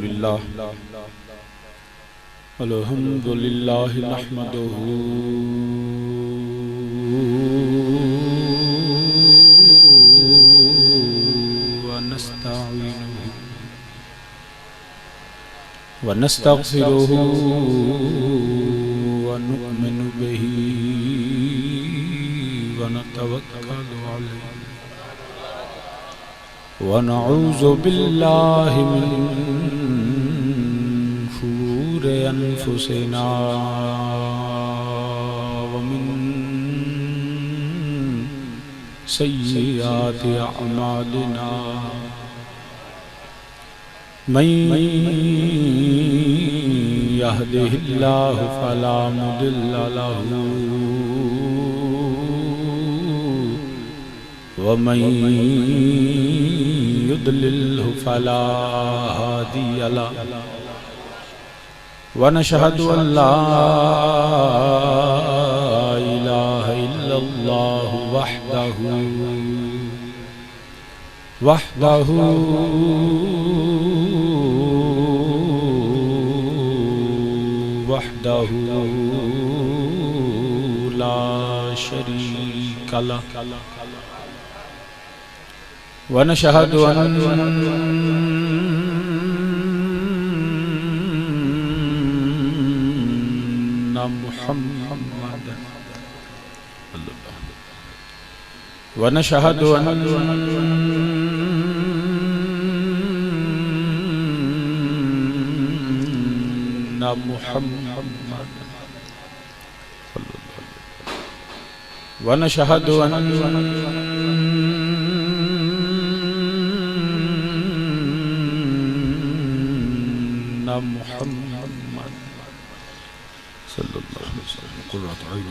للہ نحمدہ ونستغفره ونؤمن به ونتوكل عليه ونعوذ بالله من شرور أنفسنا ومن سيئات أعمالنا من يهده الله فلا مضل له ومن يضلله فلا هادي له ونشهد أن لا إله إلا الله وحده لا شريك له ونشهد أن محمدا ونشهد أن محمدا ونشهد أن محمد صلى الله عليه وسلم قرة عين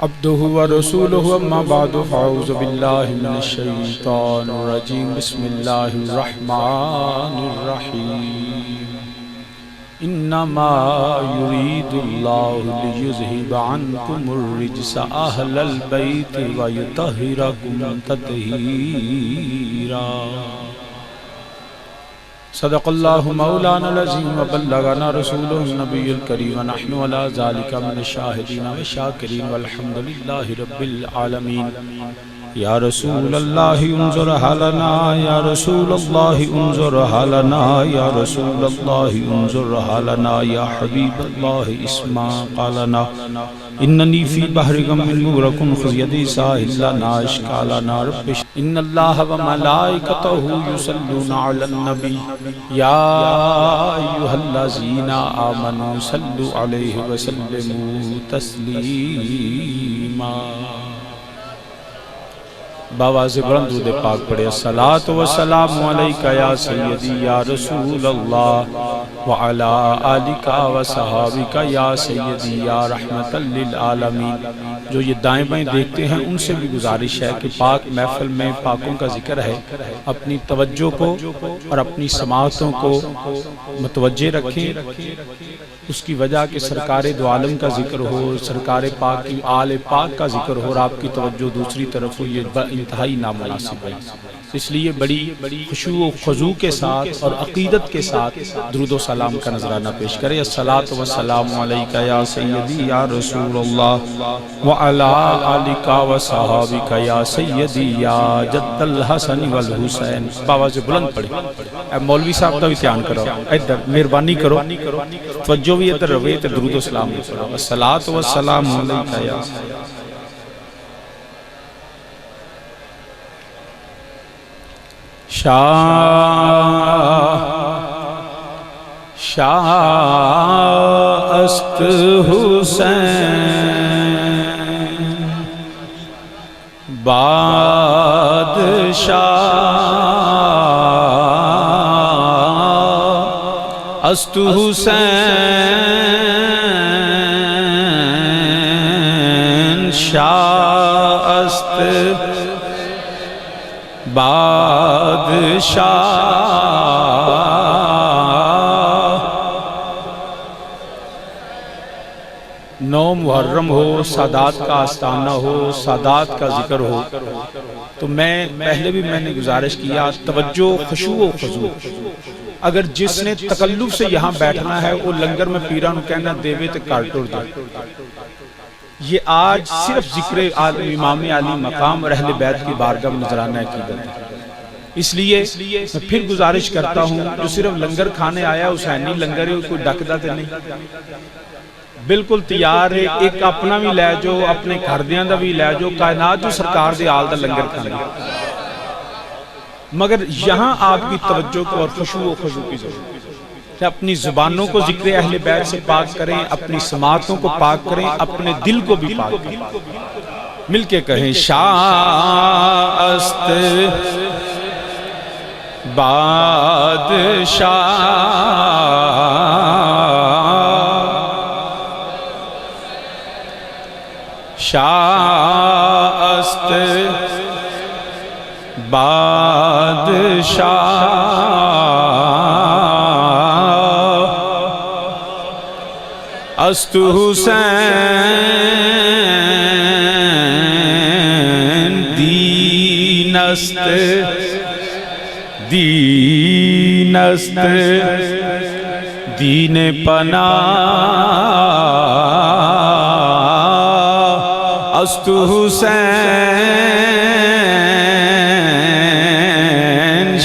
عبده ورسوله أما بعد فأعوذ بالله من الشيطان الرجيم بسم الله الرحمن الرحيم إنما يريد الله ليذهب عنكم الرجس أهل البيت ويطهركم تطهيرا صدق الله مولانا العظيم وبلغنا رسوله النبي الكريم ونحن على ذلك من الشاهدين والشاكرين والحمد لله رب العالمين يا رسول الله انظر حالنا يا رسول الله انظر حالنا يا رسول الله انظر حالنا يا حبيب الله اسمع قالنا إنني في بحر غم مغرق خذ يدي ساحل لنا اشكالنا رب إن الله وملائكته يصلون على النبي يا أيها الذين آمنوا صلوا عليه وسلموا تسليما باواز بلند درود پاک پڑھے الصلاۃ والسلام علیکہ یا سیدی یا رسول اللہ وعلی آلک وصحابک یا سیدی یا رحمت للعالمین۔ جو یہ دائیں بائیں دیکھتے ہیں ان سے بھی گزارش ہے کہ پاک محفل میں پاکوں کا ذکر ہے، اپنی توجہ کو اور اپنی سماعتوں کو متوجہ رکھیں، اس کی وجہ کہ سرکار دو عالم کا ذکر ہو، سرکار پاک کی آل پاک کا ذکر ہو اور آپ کی توجہ دوسری طرف ہو، یہ انتہائی نامناسب ہے۔ اس لیے بڑی خشوع و خضوع کے ساتھ اور عقیدت کے ساتھ درود و سلام کا نذرانہ پیش کرے۔ الصلاۃ والسلام علیکہ یا سیدی یا رسول اللہ وعلی آلک وصحابک یا سیدی یا جد الحسن والحسین۔ باواز بلند پڑھے۔ اے مولوی صاحب کا بھی دھیان کرو، ادھر مہربانی کرو، توجہ بھی ادھر روے تے درود و سلام کرو۔ الصلاۃ والسلام علیکہ یا شاہ است حسین بادشاہ است حسین شاہ است بادشاہ 9 محرم ہو، سادات کا آستانہ ہو، سادات کا ذکر ہو، تو میں پہلے بھی میں نے گزارش کیا توجہ، خشوع و خضوع. اگر جس نے تکلف سے یہاں بیٹھنا ہے وہ لنگر میں پیرانو کہنا دیوے تے کارٹور دے. یہ آج صرف ذکر امام علی مقام اور اہل بیت کی بارگاہ میں نذرانہ عقیدت ہے. اس لیے میں پھر گزارش کرتا ہوں جو صرف لنگر کھانے آیا حسینی لنگر ہے کوئی ڈکدا تے نہیں، بالکل تیار ہے. ایک اپنا بھی لے جو، اپنے گھردیاں دا بھی لے جو، کائنات جو سرکار دے آل دا لنگر کھانے. مگر یہاں آپ کی توجہ کو اور خشوع و خضوع کی ضرورت ہے کہ اپنی زبانوں کو ذکر اہل بیت سے پاک کریں، اپنی سماعتوں کو پاک کریں، اپنے دل کو بھی پاک کریں. مل کے کہیں شاست بادشاہ شاست بادشاہ است حسین دین است دین است دین پناہ است حسین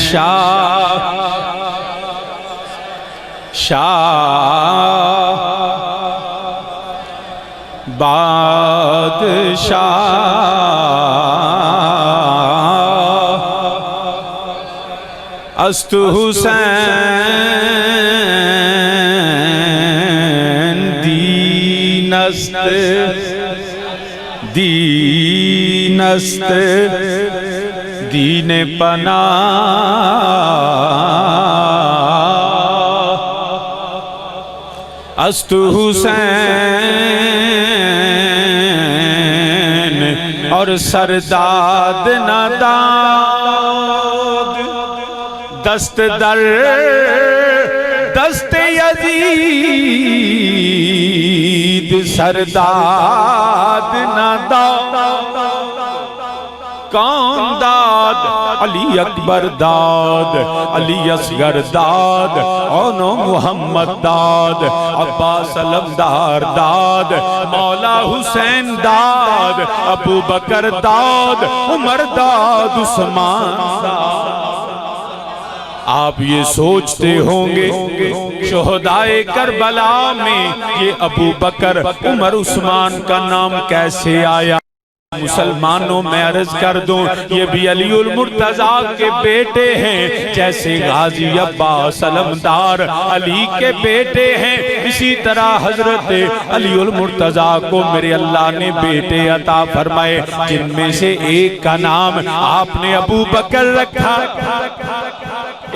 شاہ بادشاہ است حسین دین است دین است دین پناہ است حسین اور سرداد نداد دست در دست یزید سرداد نداد کون داد علی اکبر داد علی اصغر داد اونو محمد داد عباس علمدار داد مولا حسین داد ابو بکر داد عمر داد عثمان داد. آپ یہ سوچتے ہوں گے شہدائے کربلا میں یہ ابو بکر عمر عثمان کا نام کیسے آیا؟ مسلمانوں میں عرض کر دوں یہ بھی علی المرتضیٰ کے بیٹے ہیں، جیسے غازی عباس علمدار علی کے بیٹے ہیں، اسی طرح حضرت علی المرتضیٰ کو میرے اللہ نے بیٹے عطا فرمائے، جن میں سے ایک کا نام آپ نے ابو بکر رکھا،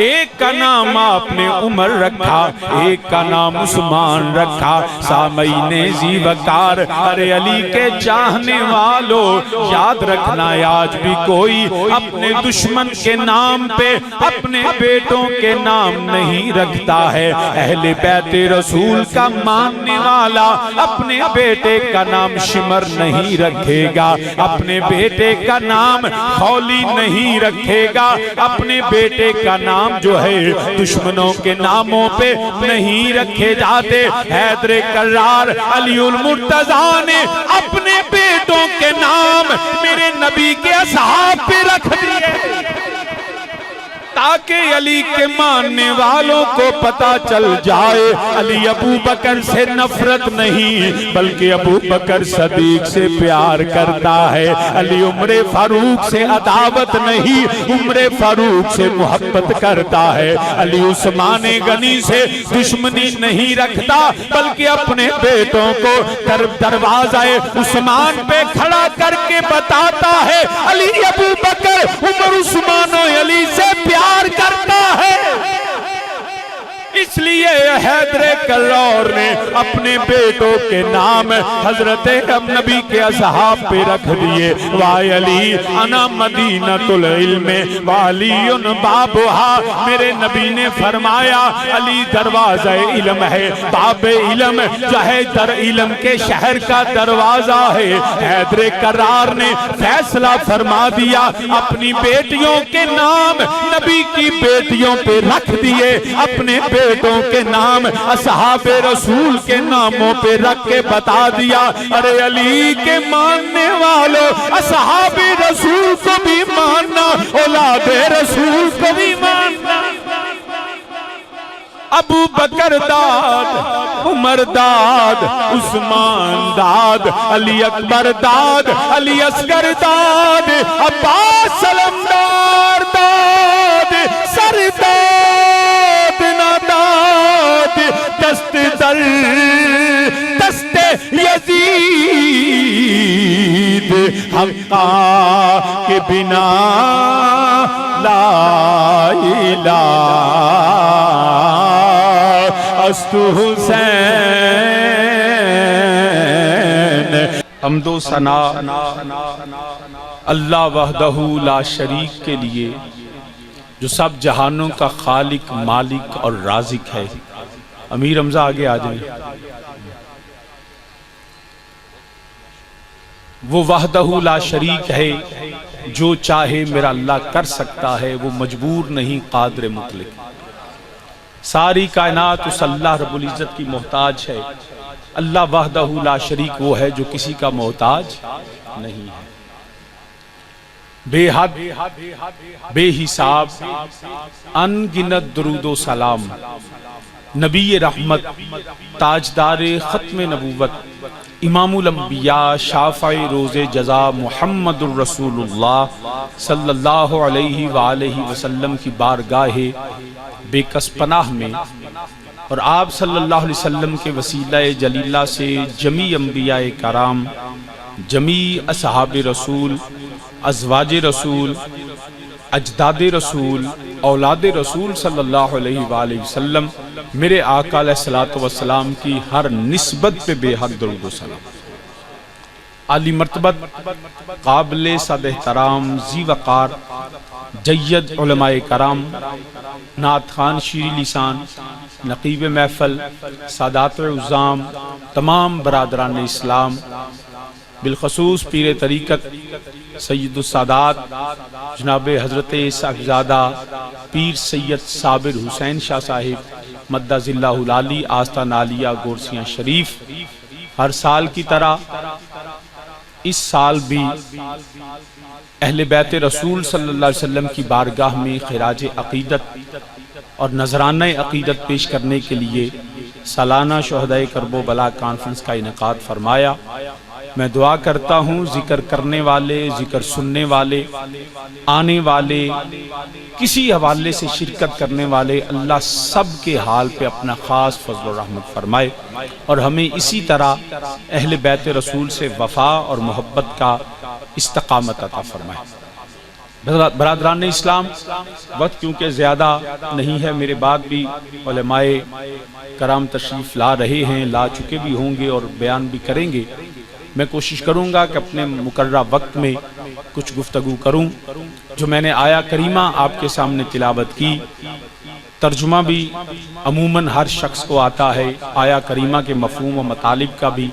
ایک کا نام آپ نے عمر رکھا، ایک کا نام عثمان رکھا. سامعین ذی وقار، ارے علی کے چاہنے والوں یاد رکھنا آج بھی کوئی اپنے دشمن کے نام پہ اپنے بیٹوں کے نام نہیں رکھتا ہے. اہل بیت رسول کا ماننے والا اپنے بیٹے کا نام شمر نہیں رکھے گا، اپنے بیٹے کا نام خولی نہیں رکھے گا، اپنے بیٹے کا نام جو ہے دشمنوں کے ناموں پہ نہیں رکھے جاتے. حیدر کرار علی المرتضیٰ نے اپنے بیٹوں کے نام میرے نبی کے اصحاب پہ رکھ دیے تاکہ علی کے ماننے والوں کو پتا چل جائے علی ابو بکر سے نفرت نہیں بلکہ ابو بکر صدیق سے پیار کرتا ہے. علی عمر فاروق سے عداوت نہیں، عمر فاروق سے محبت کرتا ہے. علی عثمان غنی سے دشمنی نہیں رکھتا بلکہ اپنے بیٹوں کو دروازہ عثمان پہ کھڑا کر کے بتاتا ہے علی ابو بکر عمر عثمان و علی سے پیار کرتا ہے. اس لیے حیدر کرار نے اپنے بیٹوں کے نام حضرت نبی کے اصحاب پہ رکھ دیے، وَا علی انا مدینۃ العلم وعلی بابها۔ میرے نبی نے فرمایا علی دروازہ علم ہے، باب علم جو ہے در علم کے شہر کا دروازہ ہے۔ حیدر کرار نے فیصلہ فرما دیا، اپنی بیٹیوں کے نام نبی کی بیٹیوں پہ رکھ دیے، اپنے بیٹوں کے نام اصحاب رسول کے ناموں پہ رکھ کے بتا دیا، ارے علی کے ماننے والوں اصحاب رسول کو بھی ماننا، اولاد رسول کو بھی ماننا۔ ابو بکر داد، عمر داد، عثمان داد، علی اکبر داد، علی اصغر داد، عباس علمدار داد، سرداد ناداد، دست در دست یزید، حقا کے بنا لا الہ است حسین۔ حمد و ثنا اللہ وحدہ لا شریک کے لیے جو سب جہانوں کا خالق، مالک اور رازق ہے۔ امیر حمزہ آگے آ جائیں۔ وہ وحدہ لا شریک ہے، جو چاہے میرا اللہ کر سکتا ہے، وہ مجبور نہیں، قادر مطلق۔ ساری کائنات اس اللہ رب العزت کی محتاج ہے۔ اللہ وحدہ لا شریک وہ ہے جو کسی کا محتاج نہیں ہے۔ بے حد، بے حساب، ان گنت درود و سلام نبی رحمت، تاجدار ختم نبوت، امام الانبیاء، شافع روز جزا محمد الرسول اللہ صلی اللہ علیہ وآلہ وسلم کی بارگاہ بے کس پناہ میں، اور آپ صلی اللہ علیہ وسلم کے وسیلہ جلیلہ سے جمیع انبیاء کرام، جمیع اصحاب رسول، ازواج رسول، اجداد رسول، اولاد رسول صلی اللہ علیہ وآلہ وسلم، میرے آقا علیہ السلام کی ہر نسبت پہ بے حد درود و سلام۔ عالی مرتبت، قابل صد احترام، ذی وقار، جید علماء کرام، نعت خوان شیریں لسان، نقیب محفل، سادات عظام، تمام برادران اسلام، بالخصوص پیر طریقت سید السادات جناب حضرت صاحبزادہ پیر سید صابر حسین شاہ صاحب مدد اللہ العالی آستان عالیہ گورسیاں شریف، ہر سال کی طرح اس سال بھی اہل بیت رسول صلی اللہ علیہ وسلم کی بارگاہ میں خراج عقیدت اور نذرانہ عقیدت پیش کرنے کے لیے سالانہ شہدائے کرب و بلا کانفرنس کا انعقاد فرمایا۔ میں دعا کرتا ہوں ذکر کرنے والے، ذکر سننے والے، آنے والے، کسی حوالے سے شرکت کرنے والے، اللہ سب کے حال پہ اپنا خاص فضل و رحمت فرمائے، اور ہمیں اسی طرح اہل بیت رسول سے وفا اور محبت کا استقامت عطا فرمائے۔ برادران اسلام، وقت کیونکہ زیادہ نہیں ہے، میرے بعد بھی علماء کرام تشریف لا رہے ہیں، لا چکے بھی ہوں گے اور بیان بھی کریں گے۔ میں کوشش کروں گا کہ اپنے مقررہ وقت میں کچھ گفتگو کروں۔ جو میں نے آیا کریمہ آپ کے سامنے تلاوت کی، ترجمہ بھی عموماً ہر شخص کو آتا ہے، آیا کریمہ کے مفہوم و مطالب کا بھی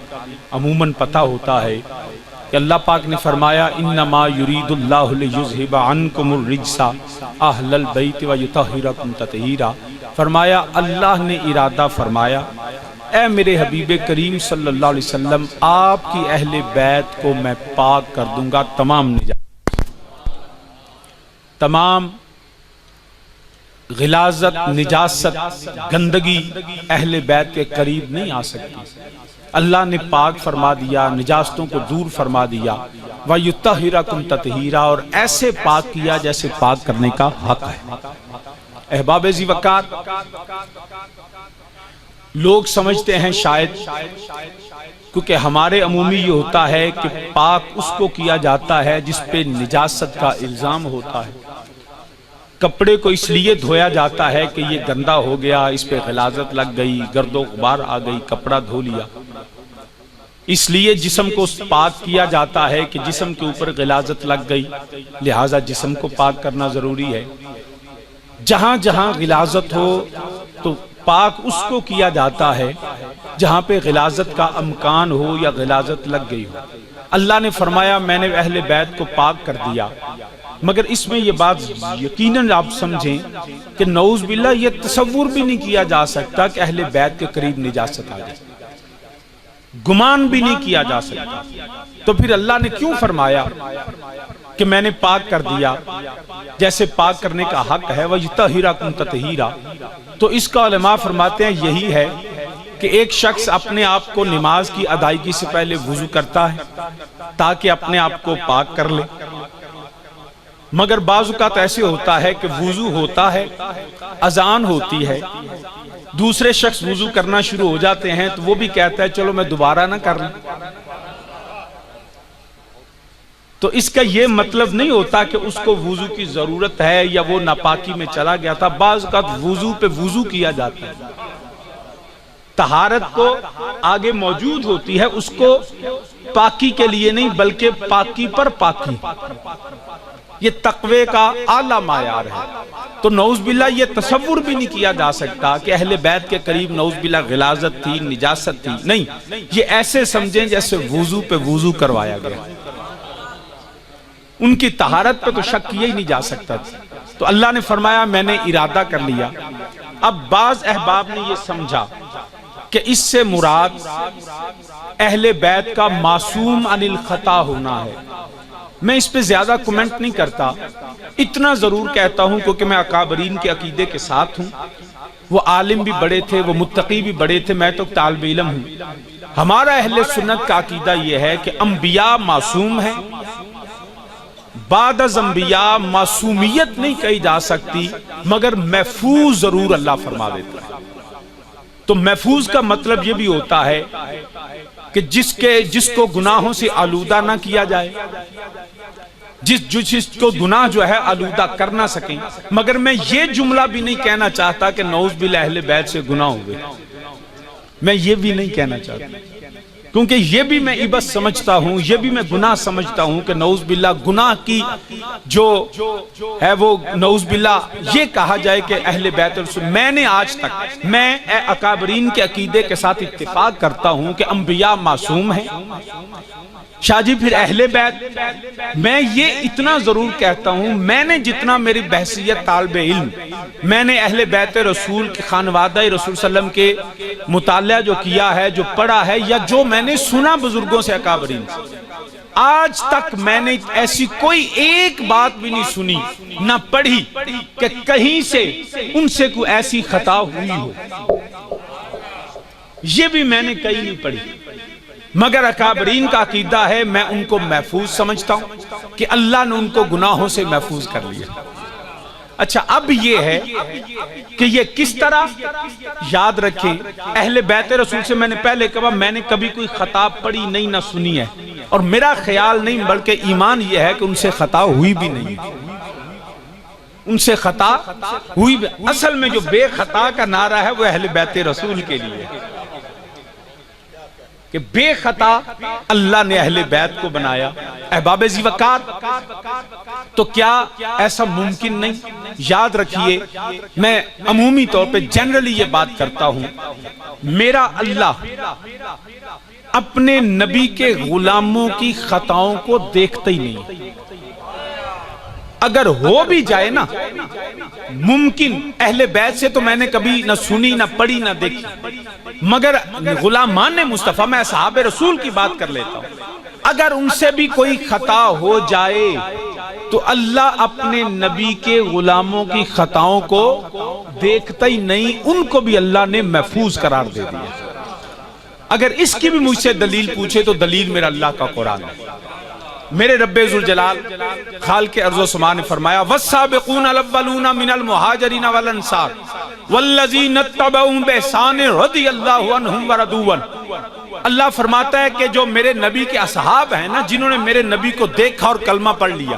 عموماً پتہ ہوتا ہے کہ اللہ پاک نے فرمایا انما یرید اللہ لیذھب عنکم الرجس اہل البیت ویطہرکم تطہیرا۔ فرمایا اللہ نے ارادہ فرمایا اے میرے حبیب کریم صلی اللہ علیہ وسلم، آپ کی اہل بیت کو میں پاک کر دوں گا، تمام غلاظت، نجاست، گندگی اہل بیت کے قریب نہیں آ سکتی۔ اللہ نے پاک فرما دیا، نجاستوں کو دور فرما دیا، وَيُطَّهِرَكُمْ تَطْهِيرًا، اور ایسے پاک کیا جیسے پاک کرنے کا حق ہے۔ احباب ذی وقار، لوگ سمجھتے ہیں شاید، کیونکہ ہمارے عمومی یہ ہوتا ہے کہ پاک اس کو کیا جاتا ہے جس پہ نجاست کا الزام ہوتا ہے، کپڑے کو اس لیے دھویا جاتا ہے کہ یہ گندا ہو گیا، اس پہ غلاظت لگ گئی، گرد و غبار آ گئی، کپڑا دھو لیا۔ اس لیے جسم کو پاک کیا جاتا ہے کہ جسم کے اوپر غلاظت لگ گئی، لہٰذا جسم کو پاک کرنا ضروری ہے۔ جہاں جہاں غلاظت ہو تو پاک اس کو کیا جاتا ہے جہاں پہ غلاظت کا امکان ہو یا غلاظت لگ گئی ہو۔ اللہ نے فرمایا میں نے اہل بیت کو پاک کر دیا، مگر اس میں یہ بات یقیناً آپ سمجھیں کہ نعوذ باللہ یہ تصور بھی نہیں کیا جا سکتا کہ اہل بیت کے قریب نجاست آ جائے، گمان بھی نہیں کیا جا سکتا۔ تو پھر اللہ نے کیوں فرمایا کہ میں نے پاک کر دیا؟ جیسے پاک کرنے کا حق ہے وَيُطَهِّرَكُمْ تَطْهِيرًا، تو اس کا علماء فرماتے ہیں یہی ہے کہ ایک شخص اپنے آپ کو نماز کی ادائیگی سے پہلے وضو کرتا ہے تاکہ اپنے آپ کو پاک کر لے، مگر بعض اوقات ایسے ہوتا ہے کہ وضو ہوتا ہے، اذان ہوتی ہے، دوسرے شخص وضو کرنا شروع ہو جاتے ہیں تو وہ بھی کہتا ہے چلو میں دوبارہ نہ کر لوں۔ تو اس کا یہ مطلب نہیں ہوتا کہ اس کو وضو کی ضرورت ہے یا وہ ناپاکی میں چلا گیا تھا۔ بعض اوقات وضو پہ وضو کیا جاتا ہے، طہارت تو آگے موجود ہوتی ہے، اس کو پاکی کے لیے نہیں بلکہ پاکی پر پاکی، یہ تقوی کا اعلیٰ معیار ہے۔ تو نعوذ باللہ یہ تصور بھی نہیں کیا جا سکتا کہ اہل بیت کے قریب نعوذ باللہ غلاظت تھی، نجاست تھی، نہیں، یہ ایسے سمجھیں جیسے وضو پہ وضو کروایا گیا، ان کی طہارت پہ تو شک کیا ہی نہیں جا سکتا تھا۔ تو اللہ نے فرمایا میں نے ارادہ کر لیا۔ اب بعض احباب نے یہ سمجھا کہ اس سے مراد اہل بیت کا معصوم عن الخطا ہونا ہے۔ میں اس پہ زیادہ کمنٹ نہیں کرتا، اتنا ضرور کہتا ہوں کیونکہ میں اکابرین کے عقیدے کے ساتھ ہوں، وہ عالم بھی بڑے تھے، وہ متقی بھی بڑے تھے، میں تو طالب علم ہوں۔ ہمارا اہل سنت کا عقیدہ یہ ہے کہ انبیاء معصوم ہیں، بعد از انبیاء معصومیت نہیں کہی جا سکتی مگر محفوظ ضرور اللہ فرما دیتا ہے۔ تو محفوظ کا مطلب یہ بھی ہوتا ہے کہ جس کو گناہوں سے آلودہ نہ کیا جائے، جس کو گناہ جو ہے آلودہ کر نہ سکیں۔ مگر میں یہ جملہ بھی نہیں کہنا چاہتا کہ نعوذ باللہ اہل بیت سے گناہ ہوئے، میں یہ بھی نہیں کہنا چاہتا، کیونکہ یہ بھی میں عبث سمجھتا ہوں، یہ بھی میں گناہ سمجھتا ہوں کہ نعوذ باللہ گناہ کی جو ہے وہ نعوذ باللہ یہ کہا جائے کہ اہل بیت رسول۔ میں نے آج تک میں اکابرین کے عقیدے کے ساتھ اتفاق کرتا ہوں کہ انبیاء معصوم ہیں۔ شاہ جی پھر اہل بیت، میں یہ اتنا ضرور کہتا ہوں، میں نے جتنا میری بحثیت طالب علم، میں نے اہل بیت رسول کے خانوادہ رسول صلی اللہ علیہ وسلم کے مطالعہ جو کیا ہے، جو پڑھا ہے، یا جو میں نے سنا بزرگوں سے اکابرین سے، آج تک میں نے ایسی کوئی ایک بات بھی نہیں سنی نہ پڑھی کہ کہیں سے ان سے کوئی ایسی خطا ہوئی ہو، یہ بھی میں نے کہیں نہیں پڑھی۔ مگر اکابرین کا عقیدہ ہے میں ان کو محفوظ سمجھتا ہوں کہ اللہ نے ان کو گناہوں سے محفوظ کر لیا۔ اچھا اب یہ ہے کہ یہ کس طرح یاد رکھیں، اہل بیت رسول سے میں نے پہلے کہا میں نے کبھی کوئی خطا پڑھی نہیں نہ سنی ہے، اور میرا خیال نہیں بلکہ ایمان یہ ہے کہ ان سے خطا ہوئی بھی نہیں، ان سے خطا ہوئی بھی۔ اصل میں جو بے خطا کا نعرہ ہے وہ اہل بیت رسول کے لیے کہ بے خطا اللہ نے اہل بیت کو بنایا۔ احباب ذی وقار، تو کیا ایسا ممکن نہیں؟ یاد رکھیے میں عمومی طور پہ جنرلی یہ بات کرتا ہوں، میرا اللہ اپنے نبی کے غلاموں کی خطاؤں کو دیکھتا ہی نہیں۔ اگر ہو بھی جائے نا ممکن، اہل بیت سے تو میں نے کبھی نہ سنی نہ پڑھی نہ دیکھی، مگر غلامان مصطفیٰ، میں اصحاب رسول کی بات کر لیتا ہوں، اگر ان سے بھی کوئی خطا ہو جائے تو اللہ اپنے نبی کے غلاموں کی خطاؤں کو دیکھتا ہی نہیں، ان کو بھی اللہ نے محفوظ قرار دے دیا۔ اگر اس کی بھی مجھ سے دلیل پوچھے تو دلیل میرا اللہ کا قرآن ہے۔ میرے رب ذوالجلال خالق ارض و سما نے فرمایا والسابقون الاولون من المہاجرین والانصار والذین اتبعوہم بإحسان رضی اللہ عنہم ورضوا عنہ۔ اللہ فرماتا ہے کہ جو میرے نبی کے اصحاب ہیں نا، جنہوں نے میرے نبی کو دیکھا اور کلمہ پڑھ لیا،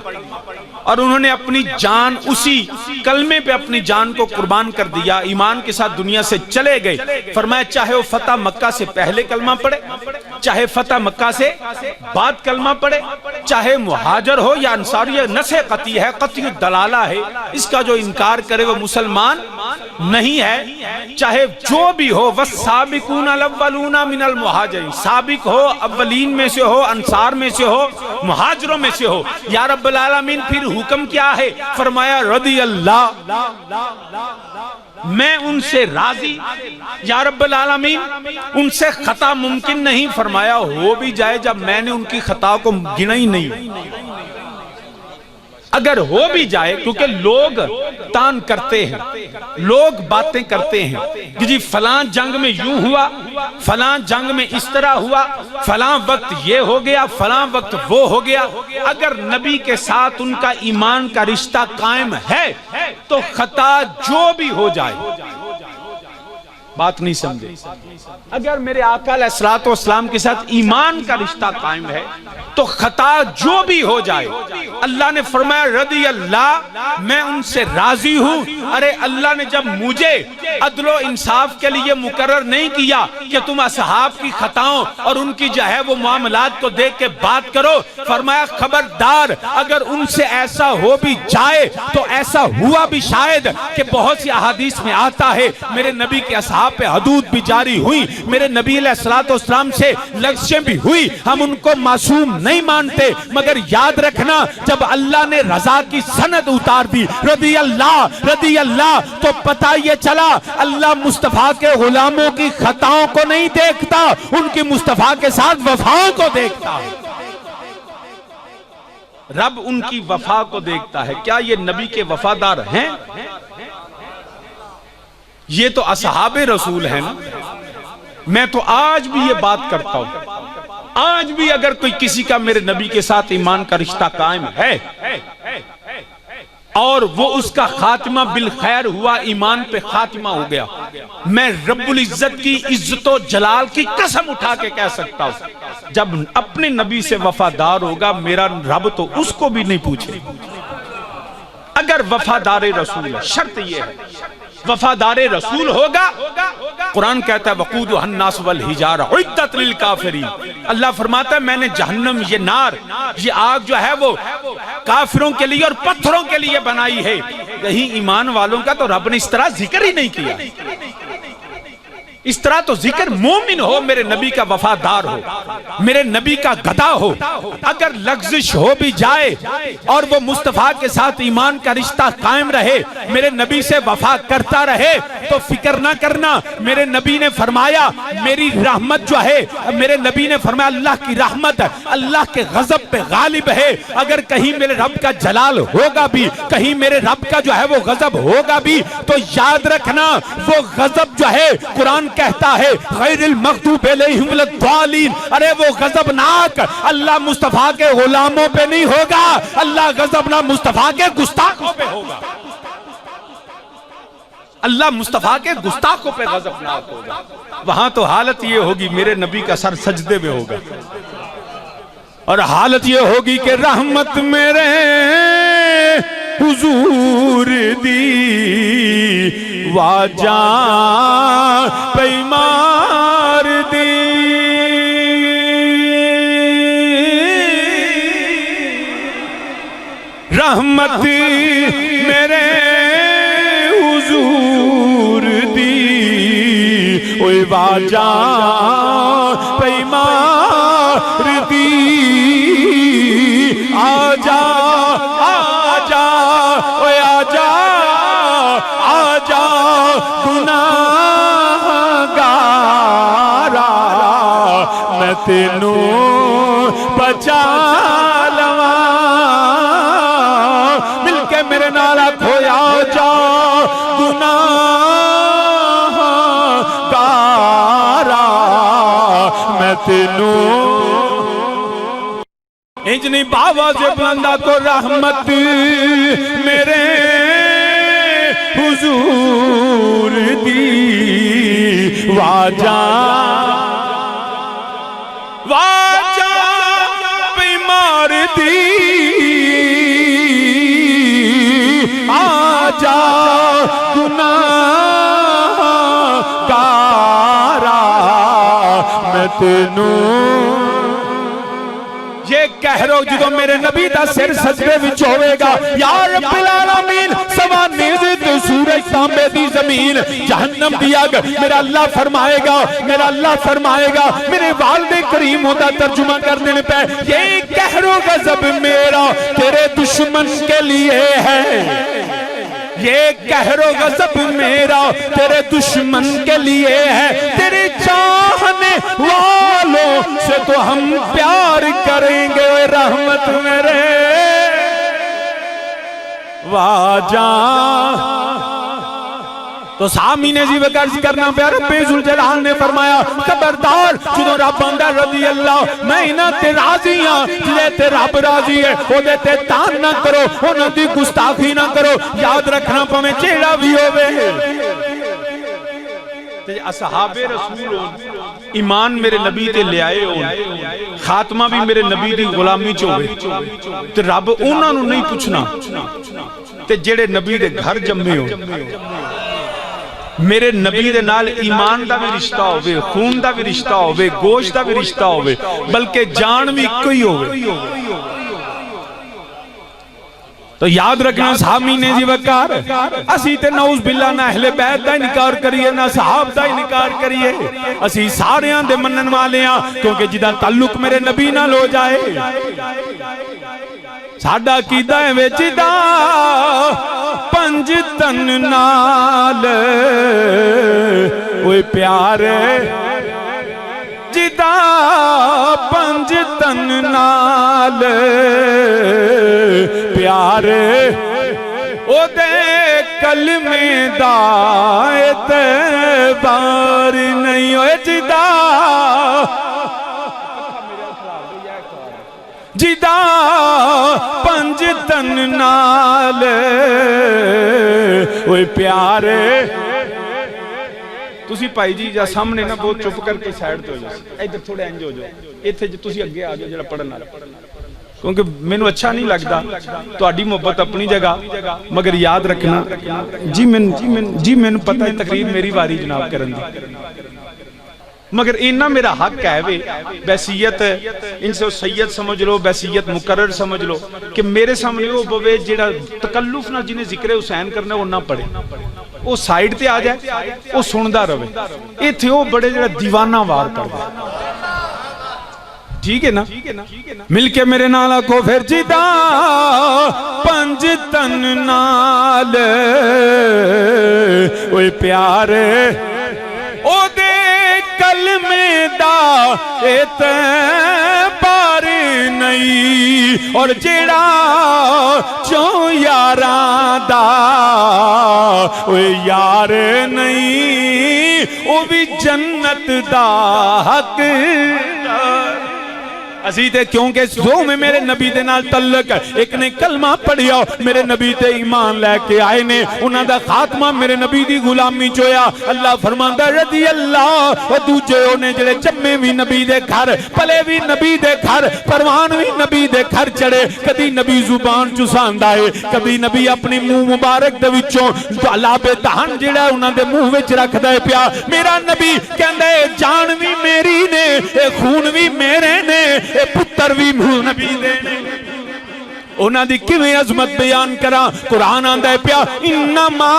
اور انہوں نے اپنی جان اسی کلمے پہ اپنی جان کو قربان کر دیا، ایمان کے ساتھ دنیا سے چلے گئے۔ فرمایا چاہے وہ فتح مکہ سے پہلے کلمہ پڑھے، چاہے فتح مکہ سے بعد کلمہ پڑھے، چاہے مہاجر ہو یا انصاری، یہ نسخ قطعی ہے، قطعی الدلالہ ہے، اس کا جو انکار کرے وہ مسلمان نہیں ہے، چاہے جو بھی ہو۔ والسابقون الاولون من المہاجرین، سابق ہو، اولین میں سے ہو، انصار میں سے ہو، مہاجروں میں سے ہو۔ یا رب العالمین پھر حکم کیا ہے؟ فرمایا رضی اللہ، میں ان سے راضی۔ یا رب العالمین ان سے خطا ممکن نہیں، فرمایا ہو بھی جائے جب میں نے ان کی خطا کو گنا ہی نہیں۔ اگر ہو بھی جائے، کیونکہ لوگ تان کرتے ہیں، لوگ باتیں کرتے ہیں کہ جی فلاں جنگ میں یوں ہوا، فلاں جنگ میں اس طرح ہوا، فلاں وقت یہ ہو گیا، فلاں وقت وہ ہو گیا۔ اگر نبی کے ساتھ ان کا ایمان کا رشتہ قائم ہے تو خطا جو بھی ہو جائے، بات نہیں سمجھے، اگر میرے آقا علیہ الصلوۃ والسلام کے ساتھ ایمان کا رشتہ قائم ہے تو خطا جو بھی ہو جائے، اللہ نے فرمایا رضی اللہ، میں ان سے راضی ہوں۔ ارے اللہ نے جب مجھے عدل و انصاف کے لیے مقرر نہیں کیا کہ تم اصحاب کی خطاؤں اور ان کی جو ہے وہ معاملات کو دیکھ کے بات کرو، فرمایا خبردار اگر ان سے ایسا ہو بھی جائے تو ایسا ہوا بھی شاید کہ بہت سی احادیث میں آتا ہے میرے نبی کے اصحاب پہ حدود بھی جاری ہوئی، میرے نبی علیہ الصلوۃ والسلام سے لغزشیں بھی ہوئی، ہم ان کو معصوم نہیں مانتے، مگر یاد رکھنا جب اللہ نے رضا کی سند اتار دی رضی اللہ تو پتہ یہ چلا اللہ مصطفیٰ کے غلاموں کی خطاؤں کو نہیں دیکھتا، ان کی مصطفیٰ کے ساتھ وفاؤں کو دیکھتا ہے۔ رب ان کی وفا کو دیکھتا ہے۔ کیا یہ نبی کے وفادار ہیں؟ یہ تو اصحاب رسول ہیں نا۔ میں تو آج بھی یہ بات کرتا ہوں، آج بھی اگر کوئی کسی کا میرے نبی کے ساتھ ایمان کا رشتہ قائم ہے اور وہ اس کا خاتمہ بالخیر ہوا، ایمان پہ خاتمہ ہو گیا، میں رب العزت کی عزت و جلال کی قسم اٹھا کے کہہ سکتا ہوں جب اپنے نبی سے وفادار ہوگا میرا رب تو اس کو بھی نہیں پوچھے۔ اگر وفادار رسول ہے، شرط یہ ہے وفادار رسول ہوگا، قرآن کہتا ہے وقودها الناس والحجارہ اعدت للکافرین، اللہ فرماتا ہے میں نے جہنم، یہ نار، یہ آگ جو ہے وہ کافروں کے لیے اور پتھروں کے لیے بنائی ہے۔ یہی ایمان والوں کا تو رب نے اس طرح ذکر ہی نہیں کیا۔ اس طرح تو ذکر مومن ہو، میرے نبی کا وفادار ہو، میرے نبی کا گدا ہو، اگر لغزش ہو بھی جائے اور وہ مصطفیٰ کے ساتھ ایمان کا رشتہ قائم رہے، میرے نبی سے وفا کرتا رہے تو فکر نہ کرنا۔ میرے نبی نے فرمایا میری رحمت جو ہے، میرے نبی نے فرمایا اللہ کی رحمت اللہ کے غضب پہ غالب ہے۔ اگر کہیں میرے رب کا جلال ہوگا بھی، کہیں میرے رب کا جو ہے وہ غضب ہوگا بھی، تو یاد رکھنا وہ غضب جو ہے قرآن کہتا ہے غیر المغضوب علیہم ولا الضالین، ارے وہ غضبناک اللہ مصطفیٰ کے غلاموں پہ نہیں ہوگا، اللہ غضبناک مصطفیٰ کے گستاخوں پہ ہوگا، اللہ مصطفیٰ کے گستاخوں پہ غضبناک ہوگا۔ وہاں تو حالت یہ ہوگی میرے نبی کا سر سجدے میں ہوگا، اور حالت یہ ہوگی کہ رحمت میرے حضور دی واجاں پیمار دی، رحمت میرے حضور دی اوہ واجاں پیمار دی، آجا آجا اوہ آجا آجا گناہ گارا میں تینوں بچا لواں، مل کے میرے نالا کھویا جا گناہ گارا میں تینوں انجنی باوا سے بلندہ کو رحمت میرے حضور دی واجاں واجاں بیمار دی، نو یہ کہہ رہو جدو میرے نبی دا سر سجدے وچ ہوئے گا یا رب العالمین سوا نیزت سورج تانبے دی زمین جہنم دی اگ میرا اللہ فرمائے گا میرے والد کریم ہوتا ترجمہ کرنے لے پہ یہ کہہ رہو غضب میرا تیرے دشمن کے لیے ہے یہ کہر و غضب میرا تیرے دشمن کے لیے ہے تیرے چاہنے والوں سے تو ہم پیار کریں گے رحمت میرے واجاں تو سامین عزیز عرض کرنا پہ رب ذوالجلال نے فرمایا خبردار جدو رب آندہ رضی اللہ میں انہاں تے راضی ہاں جلے تے رب راضی ہے او دے تے تان نہ کرو انہاں دی گستاخی نہ کرو یاد رکھنا پہ میں چیڑا بھی ہوئے اصحاب رسول ایمان میرے نبی تے لے آئے ہوں خاتمہ بھی میرے نبی دی غلامی چوئے تے رب انہاں نو نہیں پوچھنا تے جڑے نبی دے گھر جمعے ہو میرے نبی دے نال ایمان دا بھی رشتہ ہوئے خون دا بھی رشتہ ہوئے گوشت دا بھی رشتہ ہوئے بلکہ جان بھی کوئی ہوئے تو یاد رکھنا صحابی نے جی وقار اسی تے نعوذ باللہ نہ اہل بیت دا انکار کریے نہ صحاب دا انکار کریے اسی سارے آن دے منن والے ہاں کیونکہ جدہ تعلق میرے نبی نہ لو جائے ساڑھا کی دائیں وے جدہ پنج تن نال اوہ پیارے جدہ پنج تن نال پیارے او دے کلمے دا اعتبار نہیں ہوئے جدہ جدہ پنج تن نال اوہ پیارے تُسی پائی جی جا سامنے نا بہت چپ کر کے سائیڈ تو ہو جائے ایدھر تھوڑے انج ہو جائے ایتھے جو تُسی اگے آ جڑا پڑھنا کیونکہ میں اچھا نہیں لگتا تو اڈی محبت اپنی جگہ مگر یاد رکھنا جی میں پتہ ہے تقریر میری باری جناب کرن دی مگر اینا میرا حق ہے بیسیت ان سے سید سمجھ لو بیسیت مقرر سمجھ لو کہ میرے سامنے وہ بوے جیڑا تکلف نہ جنہیں ذکر حسین کرنے وہ نہ پڑے وہ سائیڈ تے آ جائے وہ سندہ روے اے تھے وہ بڑے جیڑا دیوانہ وار کر دے ٹھیک ہے نا مل کے میرے نالا کو پھر جدا پنج تن نال اوہ پیارے او دے کلمے دا اعتبار نہیں اور جڑا چوں یاراں دا اوہ یار نہیں او بھی جنت دا حق عزیزے کیونکہ دو میں میرے نبی دے نال تعلق ہے ایک نے کلمہ پڑھیا میرے نبی تے ایمان لے کے آئے نے انہاں دا خاتمہ میرے نبی دی غلامی چویا اللہ فرماندہ رضی اللہ و دوجے انہیں جلے جمعے بھی نبی دے گھر پلے بھی نبی دے گھر پروان بھی نبی دے گھر چڑے کبھی نبی زبان چساندہ ہے کبھی نبی اپنی منہ مبارک دے وچوں لاب دہن جڑا انہاں دے منہ وچ رکھ دے پیا میرا نبی کہندے جان بھی میری نے خون بھی میرے نے اے پتر بھی نبی دینے انہاں دی کیویں عظمت بیان کرا قرآن آندہ ہے پیا انما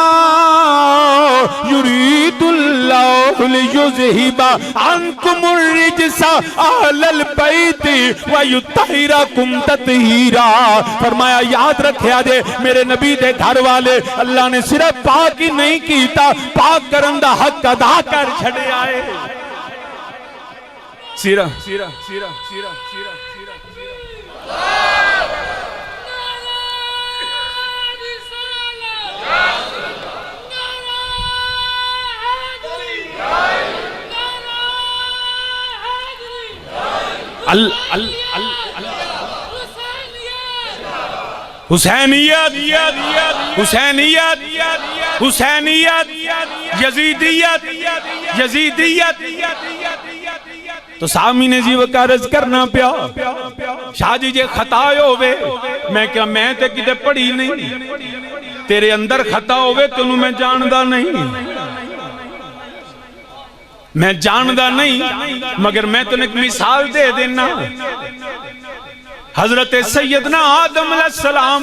یرید اللہ لیذہب عنکم الرجس اہل البیت ویطہرکم تطہیرا فرمایا یاد رکھیا جے میرے نبی دے گھر والے اللہ نے صرف پاک ہی نہیں کیتا پاک کرن دا حق ادا کر چھڑے آئے سیرہ حسینیت یزیدیت تو سامین جی وکارز کرنا پیا شاہ جی جے خطا ہوئے میں کیا میں تے کتے پڑھی نہیں تیرے اندر خطا ہوئے تو انہوں میں جاندہ نہیں میں جاندہ نہیں مگر میں تنہیں ایک مثال دے دینا. حضرت سیدنا آدم علیہ السلام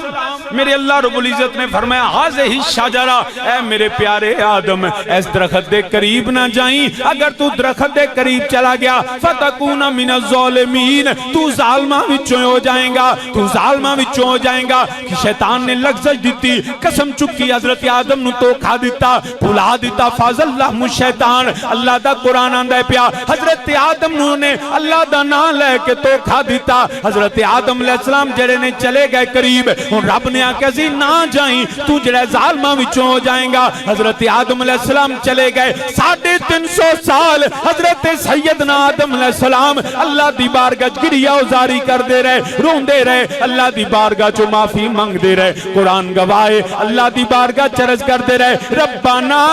میرے اللہ رب العزت نے فرمایا ہذہ الشجرہ، اے میرے پیارے آدم اس درخت دے قریب نہ جائیں، اگر تو درخت دے قریب چلا گیا فتکون من الظالمین، تو ظالمہ وچوں ہو جائیں گا، تو ظالمہ وچوں ہو جائیں گا. کہ شیطان نے لغزش دیتی، قسم چکی حضرت آدم نو دھوکا دیتا، بھلا دیتا. فاضلہم الشیطان، اللہ دا قرآن آندا پیا حضرت آدم نو نے اللہ دا نام لے کے دھوکا دیتا. حضرت آدم علیہ السلام جڑے نے چلے گئے قریب، اور رب نے آکھیا سی نہ جائیں، تو جڑے ظالماں وچوں ہو جائیں گا. حضرت آدم علیہ السلام چلے گئے، 350 سال حضرت سیدنا آدم علیہ السلام اللہ دی بارگاہ گریہ وزاری کر دے رہے، روندے رہے، اللہ دی بارگاہ چو معافی مانگ دے رہے. قرآن گواہے اللہ دی بارگاہ چرز کر دے رہے، ربنا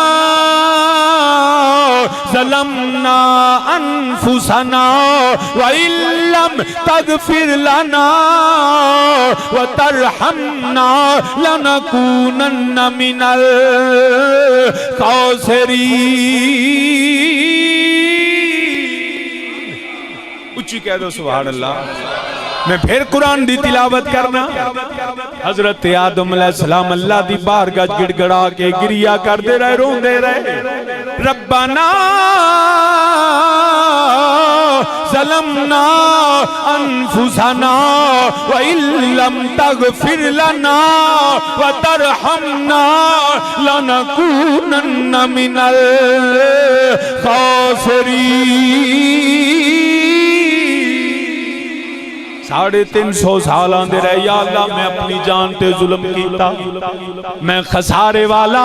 ظلمنا انفسنا وَإِن لَّمْ تَغْفِرْ لَنَا وَتَرْحَمْنَا لَنَكُونَنَّ مِنَ الْخَاسِرِينَ. اچھی کہہ دو سبحان اللہ. میں پھر قرآن دی تلاوت کرنا. حضرت آدم علیہ السلام اللہ دی بارگاہ گڑ گڑا کے گریہ کر دے رہے، رون دے رہے، ربنا ظلمنا انفسنا وَإِن لَّمْ تَغْفِرْ لَنَا وَتَرْحَمْنَا لَنَكُونَنَّ مِنَ الْخَاسِرِينَ. 350 سال آندے رہے، یا اللہ میں اپنی جان تے ظلم کیتا، میں خسارے والا،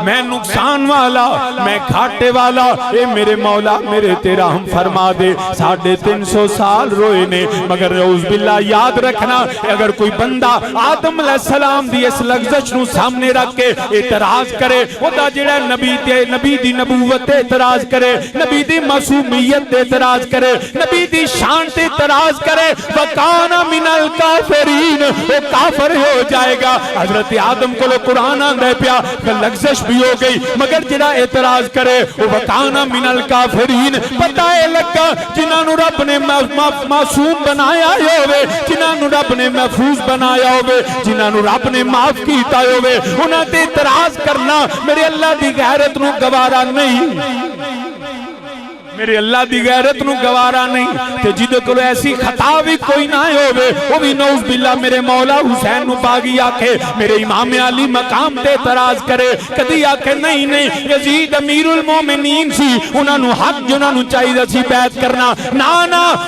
میں نقصان والا، میں گھاٹے والا، اے میرے مولا میرے تیرا ہم فرما دے. 350 سال روئے نے، مگر نعوذ باللہ یاد رکھنا اگر کوئی بندہ آدم علیہ السلام دی اس لغزش نو سامنے رکھ کے اعتراض کرے، وہ دا جڑا نبی دی نبوت تے اعتراض کرے، نبی دی معصومیت تے اعتراض کرے، نبی دی شان تے اعتراض کرے، وَكَانَ مِنَ الْكَافِرِينَ، وہ کافر ہو جائے گا. حضرت آدم کو قرآن آندے پیا کہ لغزش بھی ہو گئی، مگر جڑا اعتراض کرے وہ وَكَانَ مِنَ الْكَافِرِينَ. پتہ ہے لگا جنہاں نو رب نے معصوم بنایا ہوئے، جنہاں نو رب نے محفوظ بنایا ہوئے، جنہاں نو رب نے معاف کیتا ہوئے، انہاں تے اعتراض کرنا میرے اللہ دی غیرت نو گوارا نہیں، میرے اللہ دی غیرت نو گوارا نہیں. کہ جدے کو ایسی خطا بھی کوئی نہ ہوئے، وہ بھی نعوذ باللہ میرے مولا حسین نو باغی آکھے، میرے امام علی مقام تے اعتراض کرے، کدی آکھے نہیں نہیں یزید امیر المومنین سی، انہاں نو حق جنہاں نو چاہیے سی بیعت کرنا. نا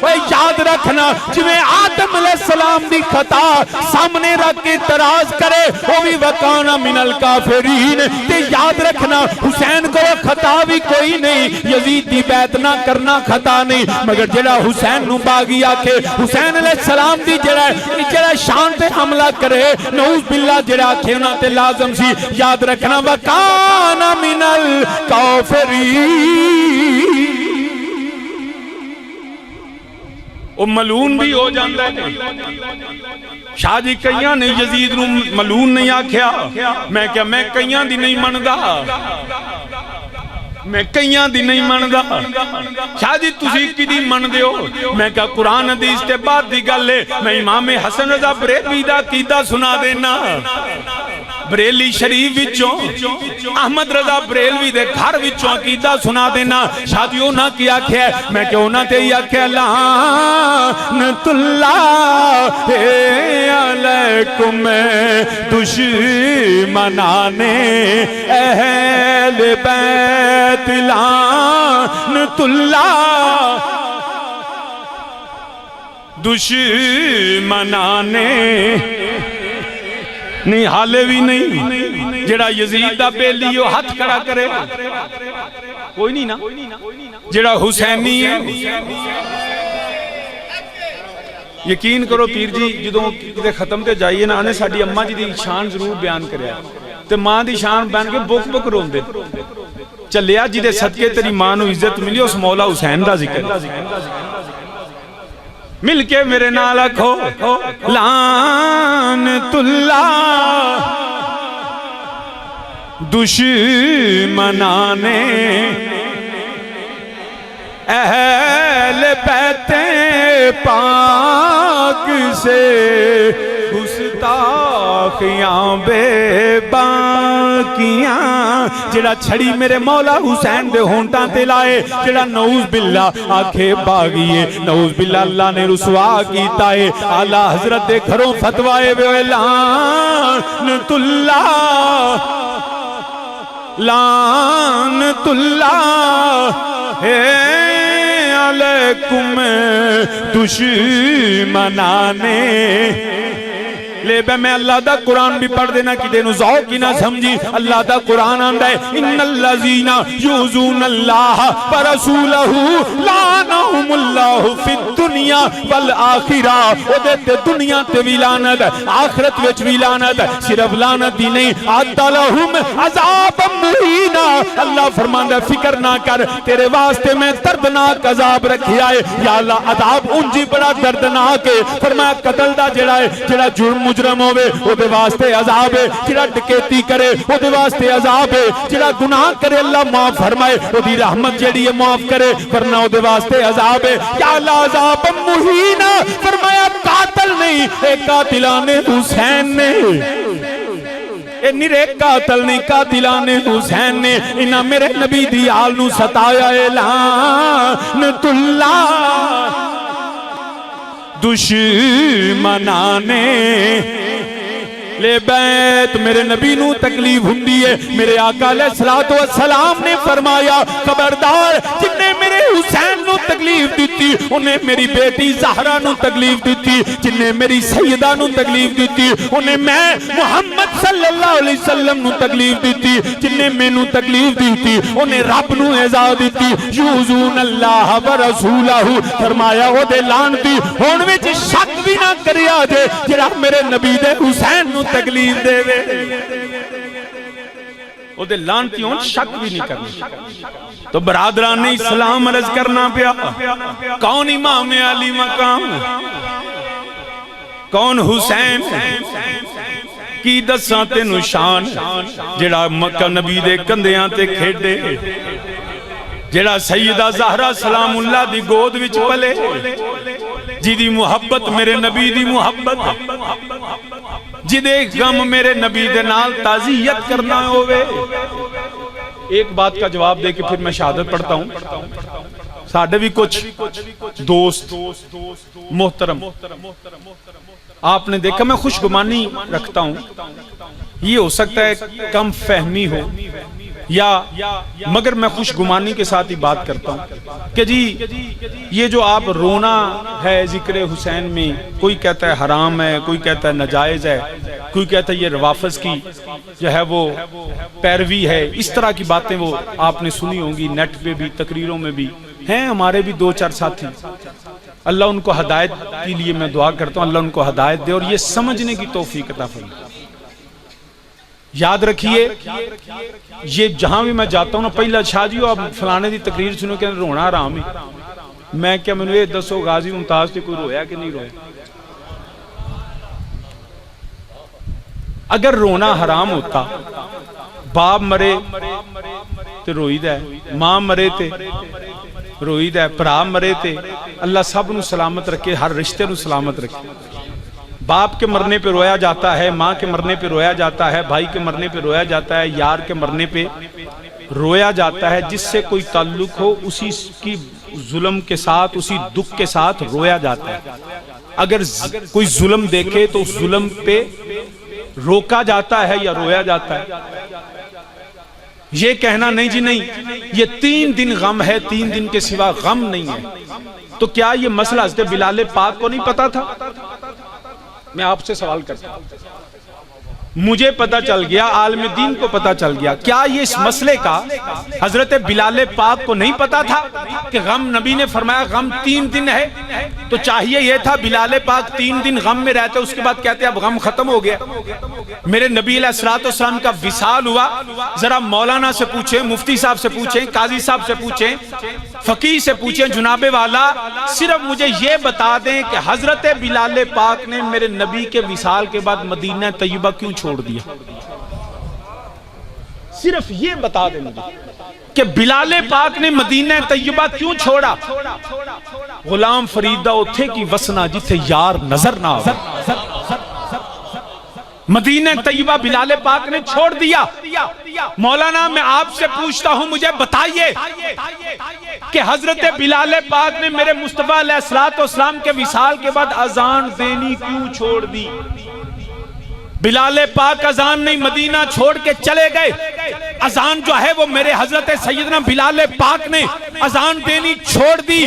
وہ یاد رکھنا جویں آدم علیہ السلام دی خطا سامنے رکھ کے اعتراض کرے، وہ بھی وَكَانَ مِنَ الْكَافِرِينَ. تے یاد رکھنا حسین کو خطا بھی کوئی نہیں، یزید دی بیعت نہ کرنا خطا نہیں، مگر جڑا حسین نو باغی آکھے، حسین علیہ السلام دی جڑا شان تے حملہ کرے، نعوذ باللہ جڑا آکھے انہاں تے لازم سی. یاد رکھنا وَكَانَ مِنَ الْكَافِرِينَ. وہ ملعون بھی ہو جاندہ ہے. شاہ جی کئیاں نے یزید نو ملعون نہیں آکھیا، میں کیا میں کئیاں دی نہیں مندہ، میں کئیاں دی نہیں مندہ. شاہ جی تسی کی دی مندے ہو، میں کہا قرآن حدیث تے بعد دی گل ہے. میں امام حسن رضا بریلوی دا قیدہ سنا دینا، بریلی شریف وچوں احمد رضا بریلوی دے گھر وچوں عقیدہ سنا دینا. شاہ جی اونا کی آکھیا ہے، میں کہ اونا تے ہی آکھیا لعنت اللہ علیکم دشمنان اہل بیت، لعنت اللہ دشمنان نہیں حالے بھی نہیں. جڑا یزید دا بیلی ہو ہاتھ کھڑا کرے کوئی نہیں نا. جڑا حسینی ہے یقین کرو پیر جی جدوں کدے ختم تے جائیے نا آنے ساڑی اممہ جی دی شان ضرور بیان کریا تے ماں دی شان بیان کے بک بک رون دے چلیا جی دے صدقے تیری ماں نو عزت ملی اس مولا حسین دا ذکر مل کے میرے نال آکھو لعنت اللہ دشمنان اہل بیت پاک سے گستاخیاں بے باقیاں جڑا چھڑی میرے مولا حسین دے ہونٹاں تے لائے جڑا نعوذ باللہ آکھے باغیے نعوذ باللہ اللہ نے رسوا کیتا ہے اعلیٰ حضرت دے گھروں فتوائے بے لعنت اللہ لعنت اللہ علیکم دشمنانے لے بے میں اللہ دا قرآن بھی پڑھ دینا کہ دینو ذوق ہی نہ سمجھی اللہ دا قرآن آندہ ہے ان الذین یؤذون اللہ ورسولہ لعنہم اللہ فی الدنیا والآخرہ او دیتے دنیا تے بھی لعنت آخرت وچ بھی لعنت صرف لعنت دی نہیں اعد لہم عذاب مہینا اللہ فرماندا فکر نہ کر تیرے واسطے میں دردناک عذاب رکھیا ہے یا اللہ عذاب انجی بڑا دردناک ہے فرمایا قتل دا جڑا ہے جڑا جرم مجرم ہوئے او دے واسطے عذاب ہے جڑا ڈکیتی کرے او دے واسطے عذاب ہے جڑا گناہ کرے اللہ معاف فرمائے او دی رحمت جڑی ہے معاف کرے ورنہ او دے واسطے عذاب ہے یا اللہ عذاب مہینہ فرمایا قاتل نہیں اے قاتلان حسین نے اے نرے قاتل نہیں قاتلان حسین نے انہاں میرے نبی دی آل نو ستایا اے لعنت اللہ دشمنانے لے بیت میرے نبی نو تکلیف ہندی ہے میرے آقا علیہ السلام نے فرمایا خبردار جن نے میرے حسین نو تکلیف دیتی انہیں میری بیٹی زہرہ نو تکلیف دیتی جن نے میری سیدہ نو تکلیف دیتی انہیں میں محمد صلی اللہ علیہ وسلم نو تکلیف دیتی جن نے میں نو تکلیف دیتی انہیں رب نو اعزا دیتی یؤذون اللہ ورسولہ فرمایا وہ دے لعنتی ہون وچ شک بھی نہ کریا جے جڑا میرے نبی دے حسین نو تکلیف دے وے او دے لعنتی ہون شک بھی نہیں کرنا تو برادران اسلام عرض کرنا پیا کون امام علی مقام کون حسین کی دساں تے نشان جڑا مکہ نبی دے کندیاں تے کھیڈے جڑا سیدہ زہرہ سلام اللہ دی گود وچ پلے جی دی محبت میرے نبی دی محبت جی دے غم میرے نبی دے نال تعزیت کرنا ہوئے ایک بات کا جواب دے کے پھر میں شہادت پڑھتا ہوں ساڑھے بھی کچھ دوست محترم آپ نے دیکھا میں خوشگمانی رکھتا ہوں یہ ہو سکتا ہے کم فہمی ہو یا مگر میں خوشگمانی کے ساتھ ہی بات کرتا ہوں کہ جی یہ جو آپ رونا ہے ذکر حسین میں کوئی کہتا ہے حرام ہے کوئی کہتا ہے ناجائز ہے کوئی کہتا ہے یہ روافظ کی جو ہے وہ پیروی ہے اس طرح کی باتیں وہ آپ نے سنی ہوں گی نیٹ پہ بھی تقریروں میں بھی ہیں ہمارے بھی دو چار ساتھی اللہ ان کو ہدایت کے لیے میں دعا کرتا ہوں اللہ ان کو ہدایت دے اور یہ سمجھنے کی توفیق عطا فرمائے یاد رکھیے یہ جہاں بھی میں جاتا ہوں نا پہلا شاہ جی آپ فلانے دی تقریر سنو کہ رونا حرام ہے میں کیا میں نے دسو غازی ممتاز تے کوئی رویا کہ نہیں رویا اگر رونا حرام ہوتا باپ مرے تے روئی دا ہے ماں مرے تے روئی دا ہے پرا مرے تے اللہ سب نو سلامت رکھے ہر رشتے نو سلامت رکھے باپ کے مرنے پہ رویا جاتا ہے ماں کے مرنے پہ رویا جاتا ہے بھائی کے مرنے پہ رویا جاتا ہے یار کے مرنے پہ رویا جاتا ہے جس سے کوئی تعلق ہو اسی کی ظلم کے ساتھ اسی دکھ کے ساتھ رویا جاتا ہے اگر کوئی ظلم دیکھے تو اس ظلم پہ روکا جاتا ہے یا رویا جاتا ہے یہ کہنا نہیں جی نہیں یہ 3 دن غم ہے 3 دن کے سوا غم نہیں ہے تو کیا یہ مسئلہ حضرت بلال پاک کو نہیں پتا تھا میں آپ سے سوال کرتا ہوں مجھے پتا چل گیا عالم دین کو پتا چل گیا کیا یہ اس مسئلے کا حضرت بلال پاک کو نہیں پتا تھا کہ غم نبی نے فرمایا غم 3 دن ہے تو چاہیے یہ تھا بلال پاک 3 دن غم میں رہتے اس کے بعد کہتے اب غم ختم ہو گیا میرے نبی علیہ السلام کا وصال ہوا ذرا مولانا سے پوچھیں مفتی صاحب سے پوچھیں قاضی صاحب سے پوچھیں فقیہ سے پوچھیں جناب والا صرف مجھے یہ بتا دیں کہ حضرت بلال پاک نے میرے نبی کے وصال کے بعد مدینہ طیبہ کیوں چھوڑ دیا صرف یہ بتا دیں مجھے کہ بلال پاک نے مدینہ طیبہ کیوں چھوڑا؟ غلام فریدہ اتھے کی وسنا جتھے یار نظر نہ ہو، مدینہ طیبہ بلال پاک نے چھوڑ دیا۔ مولانا میں آپ سے پوچھتا ہوں، مجھے بتائیے کہ حضرت بلال پاک نے میرے مصطفیٰ علیہ السلام کے وصال کے بعد اذان دینی کیوں چھوڑ دی؟ بلال پاک اذان نہیں مدینہ چھوڑ کے چلے گئے، اذان جو ہے وہ میرے حضرت سیدنا بلال پاک نے اذان دینی چھوڑ دی۔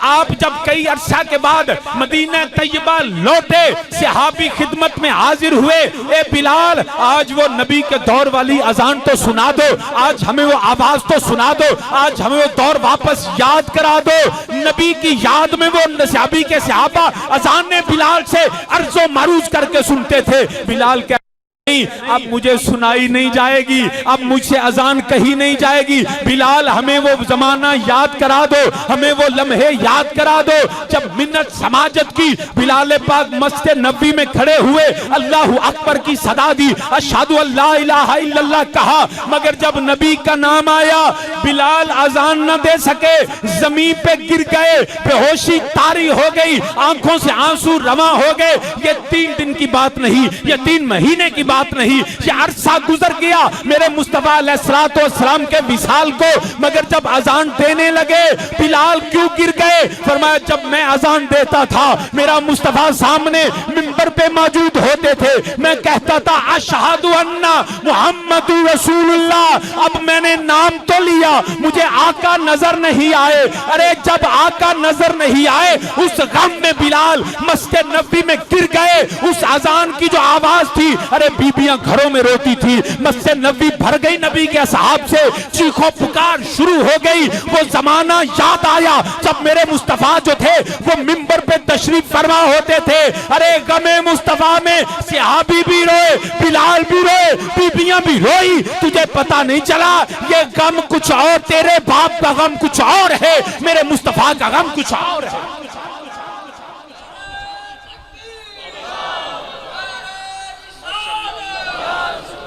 آپ جب کئی عرصہ کے بعد مدینہ طیبہ لوٹے، صحابی خدمت میں حاضر ہوئے، اے بلال آج وہ نبی کے دور والی اذان تو سنا دو، آج ہمیں وہ آواز تو سنا دو، آج ہمیں وہ دور واپس یاد کرا دو۔ نبی کی یاد میں وہ صحابی کے صحابہ اذان بلال سے عرض و معروض کر کے سنتے تھے۔ بلال کہتے اب مجھے سنائی نہیں جائے گی، اب مجھ سے اذان کہی نہیں جائے گی، بلال ہمیں وہ زمانہ یاد کرا دو، ہمیں وہ لمحے یاد کرا دو جب منت سماجت کی بلال پاک مسجد نبوی میں کھڑے ہوئے، اللہ اکبر کی صدا دی، اشہدو ان لا الہ الا اللہ کہا، مگر جب نبی کا نام آیا بلال اذان نہ دے سکے، زمین پہ گر گئے، بے ہوشی طاری ہو گئی، آنکھوں سے آنسو رواں ہو گئے۔ یہ 3 دن کی بات نہیں، یہ 3 مہینے کی بات نہیں، یہ عرصہ گزر گیا میرے مصطفیٰ علیہ السلام کے وصال کو، مگر جب اذان دینے لگے بلال کیوں گر گئے؟ فرمایا جب میں اذان دیتا تھا میرا مصطفیٰ سامنے منبر پہ موجود ہوتے تھے، میں کہتا تھا اشہد ان محمد رسول اللہ، اب میں نے نام تو لیا مجھے آقا نظر نہیں آئے۔ ارے جب آقا نظر نہیں آئے اس غم میں بلال مسجد نبوی میں گر گئے، اس اذان کی جو آواز تھی، ارے بیبیاں گھروں میں روتی تھی، مسجد نبوی بھر گئی نبی کے اصحاب سے، چیخو پکار شروع ہو گئی۔ وہ زمانہ یاد آیا جب میرے مصطفیٰ جو تھے وہ منبر پہ تشریف فرما ہوتے تھے، ارے غم مصطفیٰ میں صحابی بھی روئے، بلال بھی روئے، بیبیاں بھی روئی، تجھے پتہ نہیں چلا یہ غم کچھ اور، تیرے باپ کا غم کچھ اور ہے، میرے مصطفیٰ کا غم کچھ اور ہے۔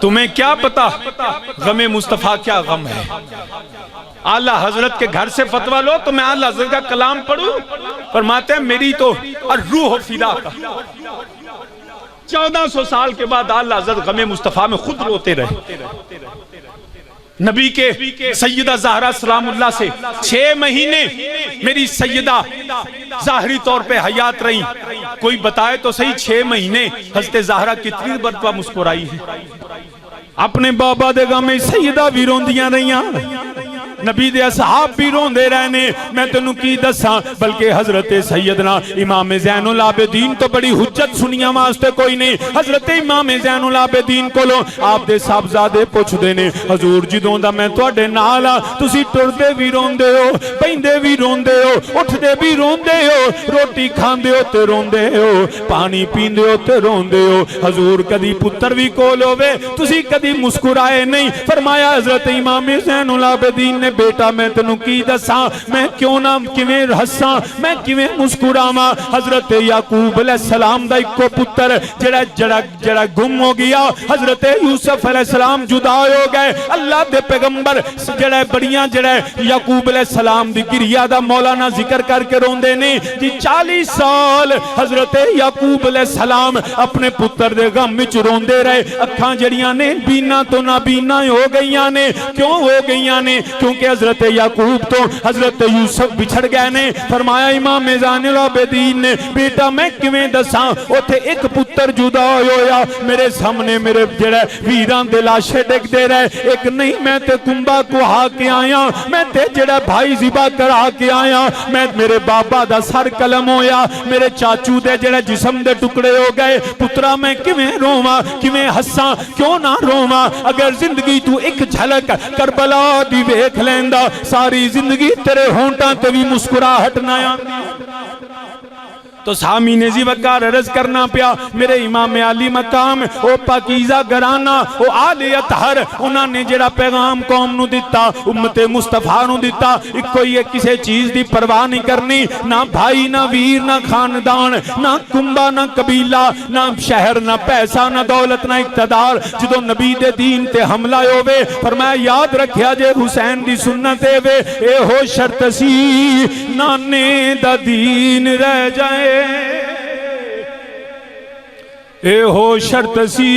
تمہیں کیا پتا غم مصطفیٰ کیا غم ہے؟ اعلیٰ حضرت کے گھر سے فتویٰ لو تو میں اعلیٰ حضرت کا کلام پڑھوں، فرماتے ہیں میری تو الروح فدا کا۔ 1400 سال کے بعد اعلیٰ حضرت غم مصطفیٰ میں خود روتے رہے۔ نبی کے سیدہ زہرا سلام اللہ سے 6 مہینے میری سیدہ ظاہری طور پہ حیات رہی، کوئی بتائے تو صحیح 6 مہینے حضرت زہرا کتنی مرتبہ مسکرائی ہے؟ اپنے بابا دے غم میں سیدہ بھی روندیاں رہیاں، نبی دے اصحاب بھی روندے رہنے، میں تنوں کی دساں، بلکہ حضرت سیدنا امام زین العابدین تو بڑی حجت سنیاں واسطے کوئی نہیں۔ حضرت امام زین العابدین کو لو آپ دے صاحبزادے پوچھ دینے، حضور جدوں دا میں تواڈے نال آ، تسی ٹردے بھی روندے ہو، بیندے بھی روندے ہو، اٹھدے بھی روندے ہو، روٹی کھاندے ہو تے روندے ہو، پانی پیندے ہو تے روندے ہو، حضور کدی پتر بھی کول ہوے تسی کدی مسکرائے نہیں۔ فرمایا حضرت امام زین العابدین نے بیٹا میں تنوں کی دساں، میں کیوں نہ کیویں ہساں، میں کیویں مسکراواں؟ حضرت یعقوب علیہ السلام دا اکو پتر جڑا گم ہو گیا، حضرت یوسف علیہ السلام جدا ہو گئے، اللہ دے پیغمبر بڑیاں یعقوب علیہ السلام دی گریا دا مولانا ذکر کر کے روندے نے جی 40 سال حضرت یعقوب علیہ السلام اپنے پتر دے غم وچ روندے رہے، اکھاں جڑیاں نے بینا تو نہ بینا ہو گئیاں نے۔ کیوں ہو گئیاں نے؟ کیونکہ حضرت یعقوب تو حضرت یوسف بچھڑ گئے نے۔ فرمایا امام زین العابدین نے بیٹا میں کیویں دساں، اوتھے ایک پتر جدا ہویا، میرے سامنے میرے ویران دے لاشے ڈگ دے رہے، ایک نہیں میں تے کنبا کو ہا کے آیا، میں تے بھائی ذبح کرا کے آیا، میں میرے بابا دا سر قلم ہویا، میرے چاچو دے جسم دے ٹکڑے ہو گئے، پترا میں کیویں روواں، کیویں ہساں، کیوں نہ روواں؟ اگر زندگی تو ایک جھلک کربلا دی ویکھ لیندا ساری زندگی تیرے ہونٹاں تے بھی مسکراہٹ نہ آندی۔ تو سامعین وقار عرض کرنا پیا میرے امام علی مقام او پاکیزہ گھرانہ او آل اطہر انہاں نے جڑا پیغام قوم نو دیتا امت مصطفیٰ نو دیتا کوئی ایک کسی چیز دی پرواہ نہیں کرنی نہ بھائی نہ ویر نہ خاندان نہ کنبہ نہ قبیلہ نہ شہر نہ پیسہ نہ دولت نہ اقتدار جدو نبی دے دین تے حملہ ہوئے فرمایا یاد رکھیا جے حسین دی سنتے وے اے ہو شرط سی نانے دا دین رہ جائے اے ہو شرط سی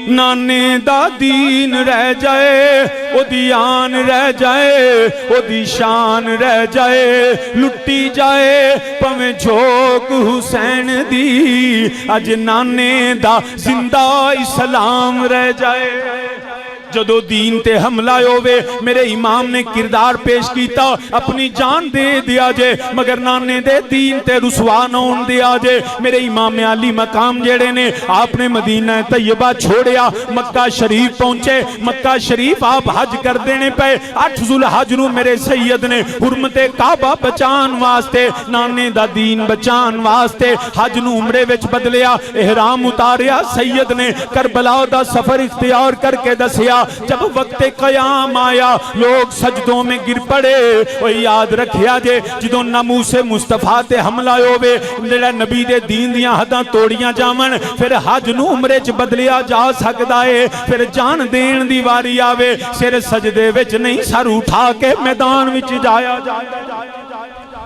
نانے دا دین رہ جائے او دی آن رہ جائے او دی شان رہ جائے لٹی جائے پویں جھوک حسین دی اج نانے دا زندہ اسلام رہ جائے جدو دین تے حملہ ہوئے میرے امام نے کردار پیش کیتا اپنی جان دے دیا جے مگر نانے دے دین تے رسوا نہ ہون دیا جے میرے امام علی مقام جڑے نے آپ نے مدینہ طیبہ چھوڑیا مکہ شریف پہنچے مکہ شریف آپ حج کر دینے پہ 8 ذوالحج نو میرے سید نے حرمت کعبہ بچان واسطے نانے دا دین بچان واسطے حج نو عمرے وچ بدلیا احرام اتاریا سید نے کربلا دا سفر اختیار کر کے دسیا جب وقت قیام آیا لوگ سجدوں میں گر پڑے وہ یاد رکھیا جے جدوں ناموس مصطفیٰ تے حملہ ہوئے جڑا نبی دے دین دیاں حداں توڑیاں جامن پھر حج نو عمرے چ بدلیا جا سکدا ہے پھر جان دین دی واری آوے سر سجدے وچ نہیں سر اٹھا کے میدان وچ جایا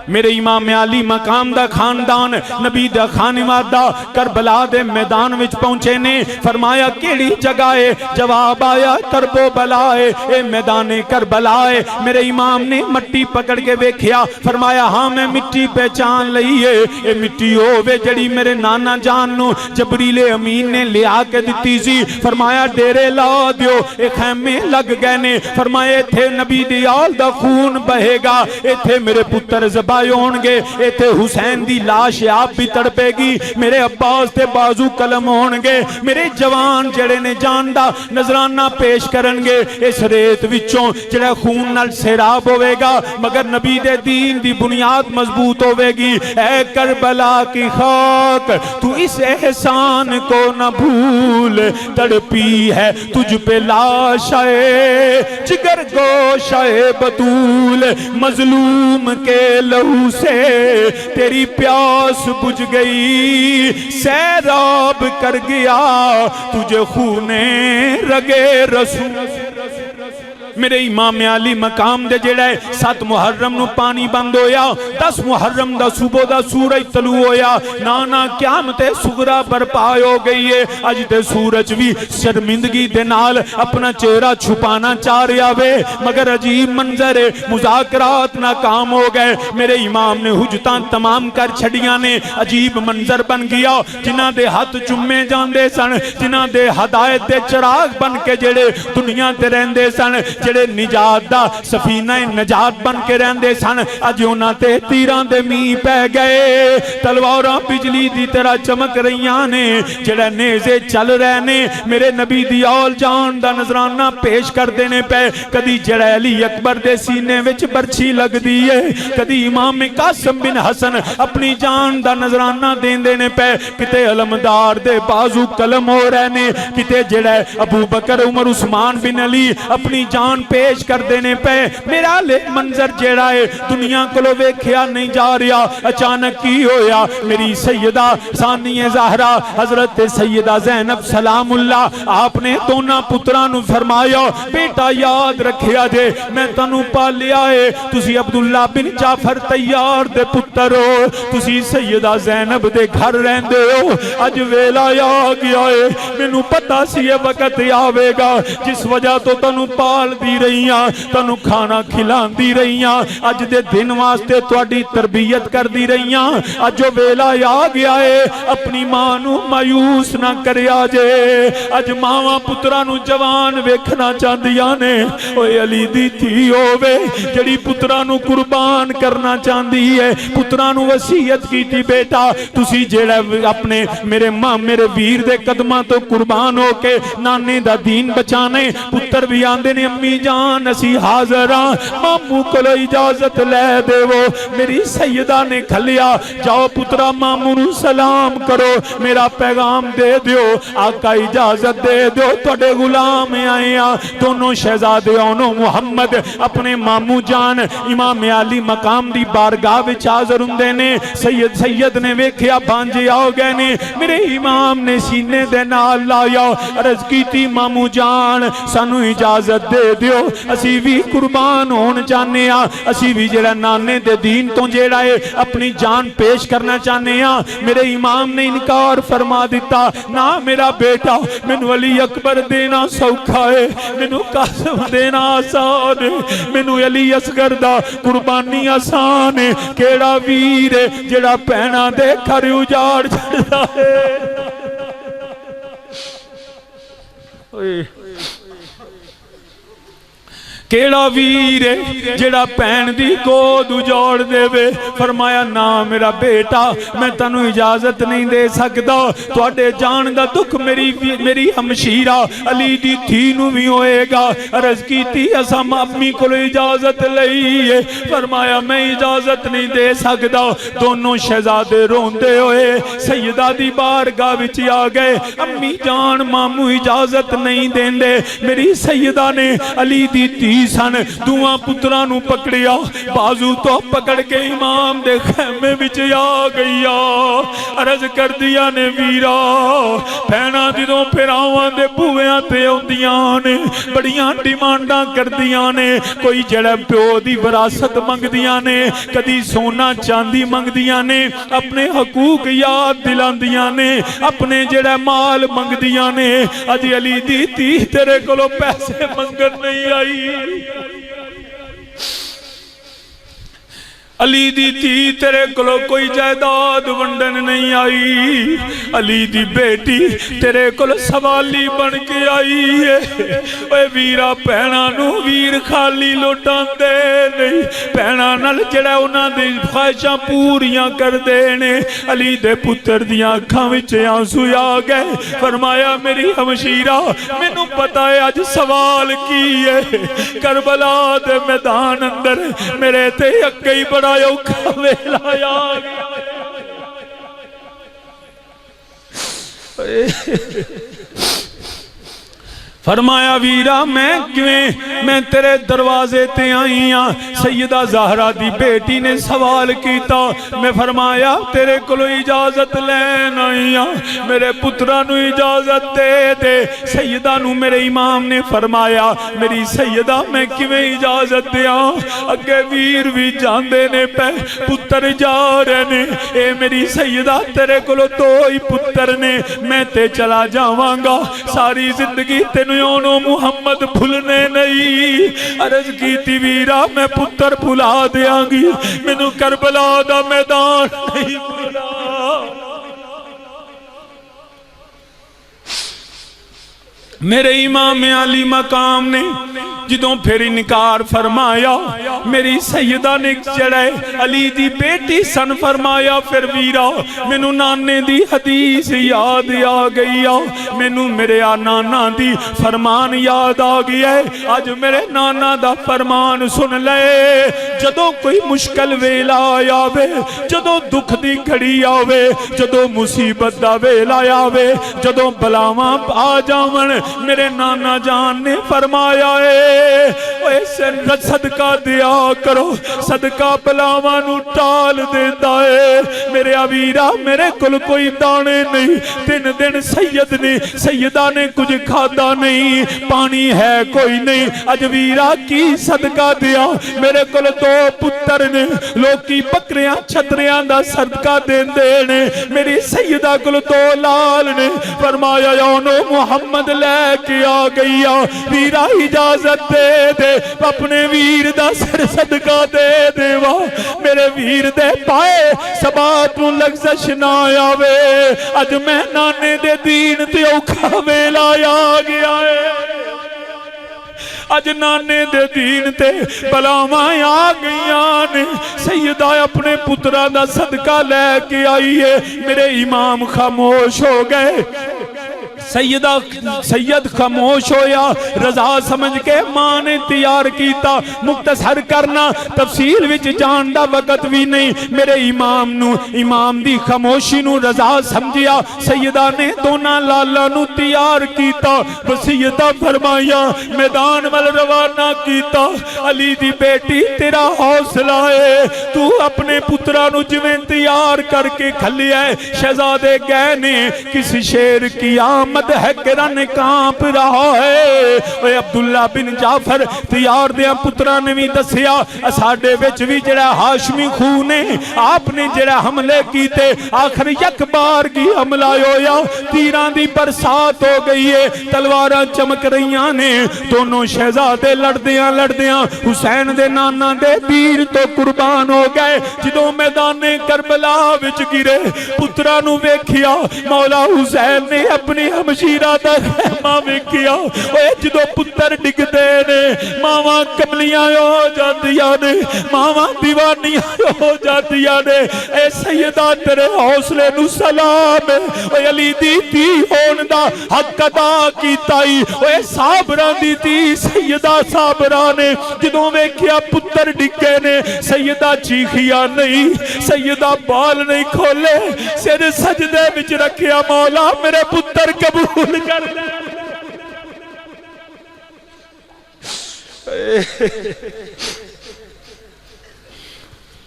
میرے امام علی مقام دا خاندان نبی دا خانوادہ کربلا دے میدان وچ پہنچے نے فرمایا کیڑی جگہ ہے جواب آیا کرب و بلا ہے اے میدان کربلا ہے میرے امام نے مٹی پکڑ کے ویکھیا فرمایا ہاں میں مٹی پہچان لئی ہے اے مٹی ہووے جڑی میرے نانا جان نو جبریل امین نے لیا کے دتی سی فرمایا ڈیرے لا دیو اے خیمے لگ گئے نے فرمایا ایتھے نبی دی آل دا خون بہے گا ایتھے میرے پتر زبان ہونگے ایتھے حسین دی لاش آپ بھی تڑپے گی میرے عباس تے بازو قلم ہونگے میرے جوان جڑے نے جاندہ نظرانہ پیش کرنگے اس ریت وچوں جڑے خون نال سیراب ہوئے گا مگر نبی دے دین دی بنیاد مضبوط ہوئے گی اے کربلا کی خاک تو اس احسان کو نہ بھول تڑپی ہے تجھ پہ لاشائے جگر گوشائے بطول مظلوم کے لہو سے تیری پیاس بجھ گئی سیراب کر گیا تجھے خونے رگے رسول میرے امام علی مقام دے جڑا ہے 7 محرم نو پانی بند ہویا 10 محرم دا صبح دا سورج طلوع ہویا نانا قیامت صغرا برپا ہو گئی ہے اج تے سورج بھی شرمندگی دے نال اپنا چہرہ چھپانا چاہ رہا وے مگر عجیب منظر ہے مذاکرات ناکام ہو گئے میرے امام نے حجتاں تمام کر چھڑیاں نے عجیب منظر بن گیا جنہ دے ہاتھ چمے جاندے سن جنہ دے ہدایت دے چراغ بن کے جڑے دنیا تے رہندے سن جڑے نجات دا سفینہ نجات بن کے رہندے سن اج انہاں تے تیراں دے می پہ گئے تلواراں بجلی دی طرح چمک رہیاں نے جڑے نیزے چل رہے نے میرے نبی دی اول جان دا نذرانہ پیش کر دینے پہ کدی جڑے علی اکبر دے سینے وچ برچھی لگ دی ہے کدی امام قاسم بن حسن اپنی جان دا نذرانہ دین دینے پہ کتے علمدار دے بازو قلم ہو رہے نے کتے جڑے ابو بکر عمر عثمان بن علی اپنی جان پیش کر دینے پہ میرا لے منظر جیڑا ہے دنیا کو لو ویکھیا نہیں جا رہا اچانک کی ہویا میری سیدہ ثانی زہرا حضرت سیدہ زینب سلام اللہ آپ نے دونوں پترانو فرمایا بیٹا یاد رکھیا جے میں تنو پا لیا ہے تسی عبداللہ بن جعفر تیار دے پتر ہو تسی سیدہ زینب دے گھر رہندے ہو اج ویلا یا گیا ہے مینوں پتہ سی یہ وقت آوے گا جس وجہ تو تنو پال دی رہیاں تنو کھانا کھلان دی رہیاں اج دے دن واسطے تواڈی تربیت کر دی رہیاں اج جو ویلا آ گیا ہے اپنی ماں نو مایوس نہ کریا جے اج ماواں پتراں نو جوان ویکھنا چاہندیاں نے اوے علی دی تھی ہووے جڑی پتراں نو قربان کرنا چاہندی ہے پتراں نو وصیت کیتی بیٹا تسی جڑا اپنے میرے ماں میرے ویر دے قدماں تو قربان ہو کے نانے دا دین بچانے پتر بھی آندے نے امی امی جان اسی حاضر ہاں مامو کو اجازت لے دیو میری سیدہ نے کھلیا جاؤ پترا مامو نو سلام کرو میرا پیغام دے دیو آقا اجازت دے دیو توڑے غلام آئے ہیں دونوں شہزادے انہوں محمد اپنے مامو جان امام علی مقام دی بارگاہ وچ حاضر ہوندے نے سید نے ویکھیا بانجے آؤ گئے نے میرے امام نے سینے دے نال لایا عرض کیتی مامو جان سانو اجازت دے دیو اسی بھی قربان ہون چاہنے ہاں اسی بھی جڑا نانے دے دین تو جڑا ہے اپنی جان پیش کرنا چاہنے ہاں میرے امام نے انکار فرما دیتا نا میرا بیٹا مینوں علی اکبر دینا سوکھا ہے مینوں قاسم دینا آسان ہے مینوں علی اصغر دا قربانی آسان ہے کیڑا ویر ہے جڑا پہنا دے گھر اجاڑ چھڑدا ہے کیڑا ویر ہے جڑا پہن دی گود اجاڑ دے وے فرمایا نا میرا بیٹا میں تنو اجازت نہیں دے سکتا تواڈے جان دا دکھ میری ہمشیرہ علی دی تھی نو بھی ہوئے گا عرض کیتی اسا امی کو اجازت لئیے فرمایا میں اجازت نہیں دے سکتا دونوں شہزادے روندے ہوئے سیدہ دی بارگاہ وچ آ گئے امی جان مامو اجازت نہیں دیندے میری سیدہ نے علی دی تھی سن دوہاں پترانو پکڑیا بازو تو پکڑ کے امام دے خیمے بچ آ گئیا عرض کر دیا نے ویرا پہنا جدوں پھراواں دے بویاں تے ہوندیاں نے بڑیاں ڈیمانڈاں کر دیاں نے کوئی جڑا پیو دی وراثت منگ دیاں نے کدی سونا چاندی منگ دیاں نے اپنے حقوق یاد دلان دیاں نے اپنے جڑا مال منگ دیاں نے اج علی دی تھی تیرے کولو پیسے منگن نہیں آئی علی دی تھی تیرے کلو کوئی جائیداد ونڈن نہیں آئی علی دی بیٹی تیرے کلو سوالی بن کے آئی ہے اے ویرا پہنا نو ویر خالی لوٹان دے نہیں پہنا نل جڑا انہاں دے خواہشاں پوریاں کر دینے علی دے پتر دیاں کھاں وچے آنسو آ گئے فرمایا میری ہمشیرہ میں نو پتا ہے آج سوال کی ہے کربلا دے میدان اندر میرے تے اکئی بڑا ویلا یا فرمایا ویرا میں تیرے دروازے تے آئی ہاں سیدہ زہرا دی بیٹی نے سوال کیتا میں فرمایا تیرے کلو اجازت لین آئی ہاں میرے پترانو اجازت دے دے سیدہ نو میرے امام نے فرمایا میری سیدہ میں کیویں اجازت دیا اگے ویر بھی جاندے نے پہ پتر جا رہے نے اے میری سیدہ تیرے کلو دو ہی پتر نے میں تے چلا جاواں گا ساری زندگی تینو یونو محمد بھولنے نہیں عرض کی تھی ویرا میں پتر بھلا دیا گی مینو کربلا دا میدان نہیں بھولا میرے امام علی مقام نے جدوں پھر انکار فرمایا میری سیدہ نے جڑے علی دی بیٹی سن فرمایا پھر ویرا مینو نانے دی حدیث یاد آ گئی مینو میرے نانا دی فرمان یاد آ گیا ہے آج میرے نانا دا فرمان سن لے جدوں کوئی مشکل ویلا آوے جدوں دکھ دی گھڑی آوے جدوں مصیبت دا ویلا آوے جدوں بلاواں آ جاون میرے نانا جان نے فرمایا ہے ایسے صدقہ دیا کرو صدقہ بلاواں نو ٹال دیتا ہے میرے ویرا میرے کل کوئی دانے نہیں دن دن سیدہ نے کچھ کھاتا نہیں پانی ہے کوئی نہیں اج ویرا کی صدقہ دیا میرے کل دو پتر نے لوکی بکریاں چھتریاں دا صدقہ دین دینے میری سیدہ کل دو لال نے فرمایا یونو محمد لے کے آ گئی ویرا اجازت دے دے اپنے ویر دا سر صدقہ دے دیوا میرے ویر دے پائے سبات نو لگزش نہ آوے اج میں نانے دے دین تے اوکھا ویلا آ گیا ہے اج نانے دے دین تے بلاواں آ گئیاں نے سیدہ اپنے پترہ دا صدقہ لے کے آئی ہے میرے امام خاموش ہو گئے سید خاموش ہویا، رضا سمجھ کے ماں نے تیار کیتا۔ مختصر کرنا، تفصیل وچ جان دا وقت بھی نہیں، میرے امام دی خاموشی نو رضا سمجھیا، سیدہ نے دونا لالا نو تیار کیتا، وصیتہ فرمایا، میدان وال روانہ کیتا۔ علی دی بیٹی تیرا حوصلہ ہے، تو اپنے پترا نو جویں تیار کر کے کھلیا ہے، شہزادے گئے نے، کسی شیر کی آمد ہے کہ رن کانپ رہا ہے۔ اے عبداللہ بن جعفر تیار دیاں پترا نے بھی دسیا، اساڈے وچ بھی جڑا ہاشمی خون ہے، آپ نے جڑا حملے کیتے، آخر یک بار کی حملہ ہویا، تیران دی برسات ہو گئی ہے، تلواراں چمک رہیاں نے، دونوں شہزادے لڑدیاں حسین دے نانا دے تیر تو قربان ہو گئے۔ جدوں میدان کربلا وچ گرے، پترا نو ویکھیا، مولا حسین نے اپنی ہمشیرہ دا خیمہ ویکھیا، اے جدوں پتر ڈگدے نے، ماواں کملیاں ہو جاندیاں نے، ماواں دیوانیاں ہو جاندیاں نے۔ اے سیدہ تیرے حوصلے نو سلام ہے، اے علی دی تھی ہون دا حق ادا کیتا ہی، اے صابران دی تھی سیدہ صابران نے، جدوں ویکھیا پتر ڈگے نے، سیدہ چیخیا نہیں، سیدہ بال نہیں کھولے، سر سجدے وچ رکھیا، مولا میرے پتر قبول کر لے۔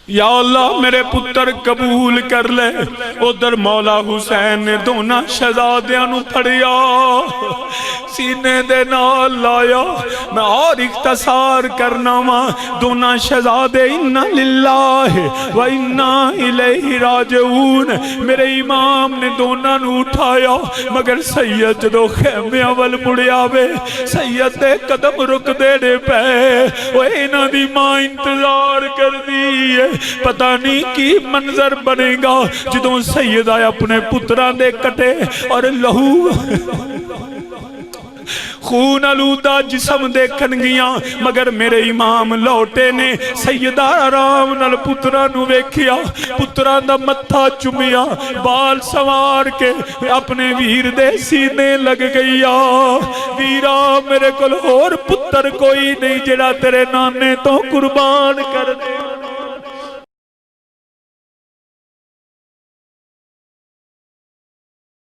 یا اللہ میرے پتر قبول کر لے۔ ادھر مولا حسین نے دونا شہزادیاں نو پھڑیا، سینے دے نال لایا۔ میں اور اختصار کرنا ماں، دونا شہزادے انا للہ و انا الیہ راجعون۔ میرے امام نے دونا نو اٹھایا، مگر سید جدو خیمے اول مڑیا وے، سید دے قدم رک دینے پہ، وہ اینا دی ماں انتظار کر دیئے، پتہ نہیں کی منظر بنے گا جدوں سید آئے اپنے پتران دے کٹے اور لہو خون آلودہ جسم دیکھن گیاں، مگر میرے امام لوٹے نے، سیدہ آرام نال پترانو ویکھیا، پتران دا متھا چمیا، بال سوار کے اپنے ویر دے سینے لگ گیا۔ ویرا میرے کل اور پتر کوئی نہیں جڑا تیرے نانے تو قربان کر دے۔